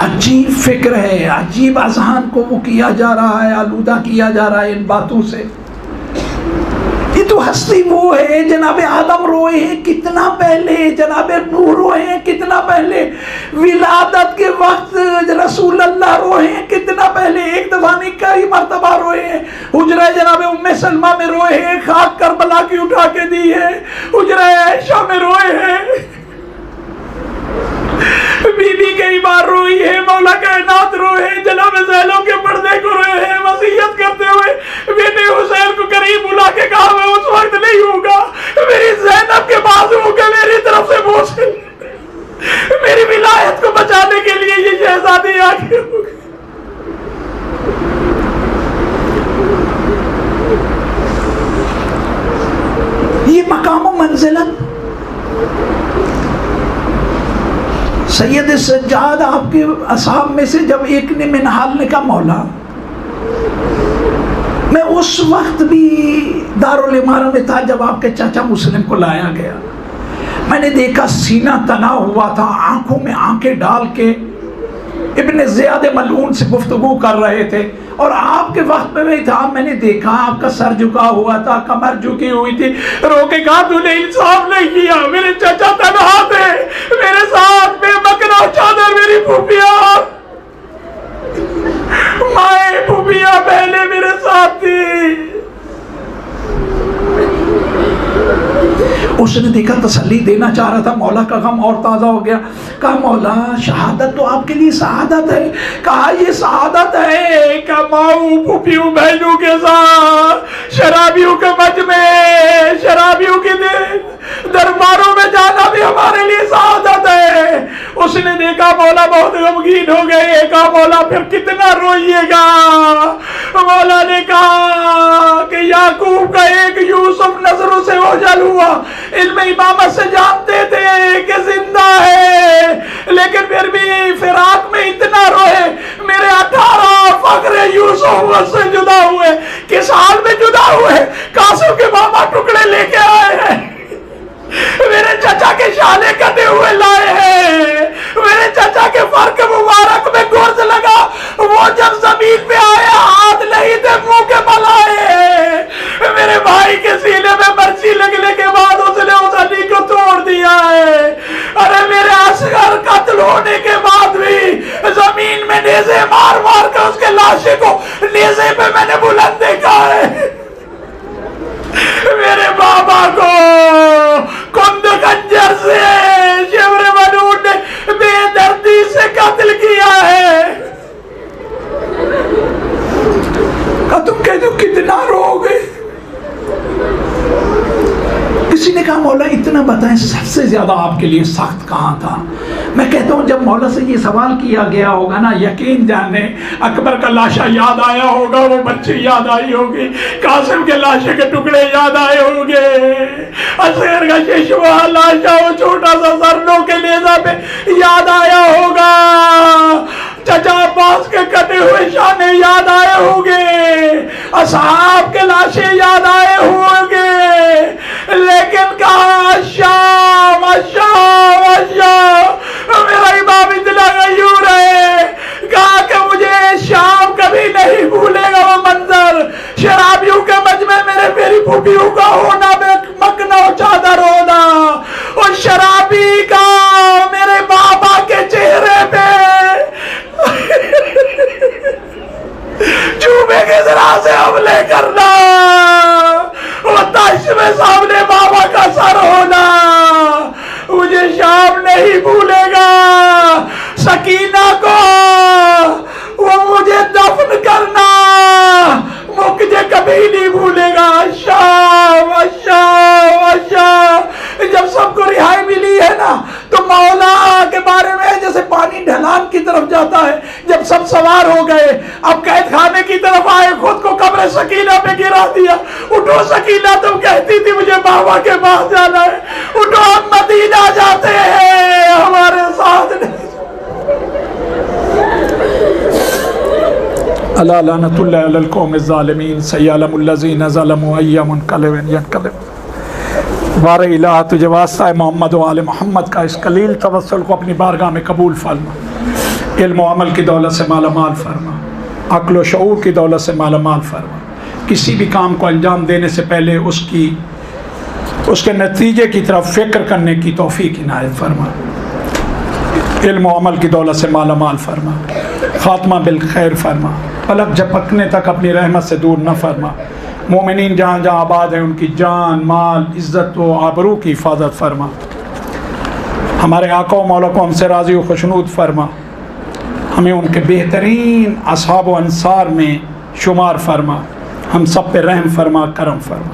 अजीब फिक्र है, अजीब अजहान को वो किया जा रहा है, आलूदा किया जा रहा है इन बातों से। ये तो हस्ती वो है, जनाब आदम रोए हैं कितना पहले, जनाब नूह रोए हैं कितना पहले, विलादत के वक्त रसूल अल्लाह रोए हैं कितना पहले। एक दफा नहीं कई मर्तबा रोए हैं। हुजरा जनाब उम्मे सलमा में रोए हैं, खाक करबला की उठा के दी है। हुजरा आयशा में रोए हैं, बीबी कई बार रोई है, मौला कायनात रोए हैं, जनाब ज़ैनब के पर्दे को रोए हैं, वसीयत करते हुए बेटे हुसैन को करीब बुला के कहा मैं उस वक्त नहीं होगा, मेरी ज़ैनब के बाजू होकर मेरी तरफ से बोझ, मेरी विलायत को बचाने के लिए ये शहजादी आगे होगी। ये मकाम मंजिलत सैयद सज्जाद आपके असहाब में से जब एक ने मिनहाल ने कहा मौला, मैं उस वक्त भी दारुल इमारा में था जब आपके चाचा मुस्लिम को लाया गया। मैंने देखा सीना तना हुआ था, आंखों में आंखें डाल के इब्ने ज़ियाद मलऊन से गुफ्तगू कर रहे थे, और आपके वक्त में भी था। मैंने देखा आपका सर झुका हुआ था, कमर झुकी हुई थी। रोके कहा तूने इंसाफ नहीं किया, मेरे चाचा तनहा थे, मेरे साथ बेमकना चादर मेरी फूफिया माए फूफिया पहले मेरे साथ थी। उसने देखा तसल्ली देना चाह रहा था, मौला का गम और ताज़ा हो गया। कहा मौला शहादत तो आपके लिए शहादत है। कहा ये शहादत है कि माऊ फूफियों बहनों के साथ शराबियों के मज में, शराबियों के दरबारों में जाना भी हमारे लिए शहादत है। उसने देखा मौला बहुत गमगीन हो गए। कहा मौला फिर कितना रोइएगा? मौला ने कहा कि याकूब का एक यूसुफ नजरों से ओझल हुआ, इल्म इमामत से जानते थे कि जिंदा है, लेकिन फिर भी फिराक में इतना रोए मोहब्बत से जुदा हुए, किस हाल में जुदा हुए। कासिम के मामा टुकड़े लेके आए हैं, मेरे चचा के शाले कटे हुए लाए हैं, मेरे चचा के फर्क मुबारक में गोश्त लगा, वो जब जमीन पे आए हाथ नहीं थे मुंह के बल आए। मेरे भाई के सीने में पर्ची लगने के बाद उसने उस अली को तोड़ दिया है। अरे मेरे असगर कत्ल होने के बाद भी जमीन में नेज़े मार मार कर उसके लाशे को नेज़े पे मैंने बुलंद देखा है। मेरे बाबा को कुंद खंजर से शिवरे मनूर ने बेदर्दी से कत्ल किया है। तुम कहते हो कितना रोगे। किसी ने कहा मौला इतना बताएं सबसे ज्यादा आपके लिए सख्त कहां था। मैं कहता हूं जब मौला से ये सवाल किया गया होगा ना, यकीन जाने अकबर का लाशा याद आया होगा, वो बच्ची याद आई होगी, कासिम के लाशे के टुकड़े याद आए होंगे, असगर का चश्मा लाशा वो छोटा सा सरनों के नेज़ा पे याद आया होगा, चचा अब्बास के कटे हुए शाने याद आए होंगे, असहाब के लाशे याद आए होंगे, लेकिन कहा शाम शाम शाम। मेरा इमाम इतना गयूर है, कहा कि मुझे शाम कभी नहीं भूलेगा वो मंजर, शराबियों के मजमे मेरे मेरी फूफियों का होना, मकना चादर होना, और शराबी का मेरे बाबा के चेहरे पे चूमे के जरा से हमले करना, वो ताश में सामने बाबा का सर होना, मुझे शाम नहीं भूलेगा। सकीना को वो मुझे दफन करना मुझे कभी नहीं भूलेगा। शाम शाम शाम। जब सबको रिहाई मिली है ना, तो मौला के बारे में जैसे पानी ढलान की तरफ जाता है, जब सब सवार हो गए, अब कैद खाने की तरफ आए, खुद को कब्र सकीना पे गिरा दिया। उठो सकीना, तुम कहती थी मुझे बाबा के पास जाना है, उठो हम मदीना जाते हैं, हमारे साथ नहीं। अला लानतुल्लाह अलल कौमिज़ ज़ालिमीन सय्यअलमुल्लज़ीना ज़लमू अय्या मुनक़लिबिन यनक़लिब। वार इलाह तुझे वास्ता है मोहम्मद व आले मोहम्मद का इस कलील तवस्सुल को अपनी बारगाह में कबूल फरमा। इल्म व अमल की दौलत से माला माल फरमा, अक्ल व शऊर की दौलत से माला माल फरमा। किसी भी काम को अंजाम देने से पहले उसके नतीजे की तरफ फ़िक्र करने की तौफीक इनायत फरमा। इल्म व अमल की दौलत से माला माल फरमा, ख़ात्मा बिल खैर फरमा, पलक झपकने तक अपनी रहमत से दूर न फरमा। मोमिनीन जहाँ जहाँ आबाद है उनकी जान माल इज़्ज़त व आबरू की हिफाजत फरमा। हमारे आका व मौला को हमसे राज़ी व खुशनूद फरमा। हमें उनके बेहतरीन असहाब व अंसार में शुमार फरमा। हम सब पे रहम फरमा, करम फरमा।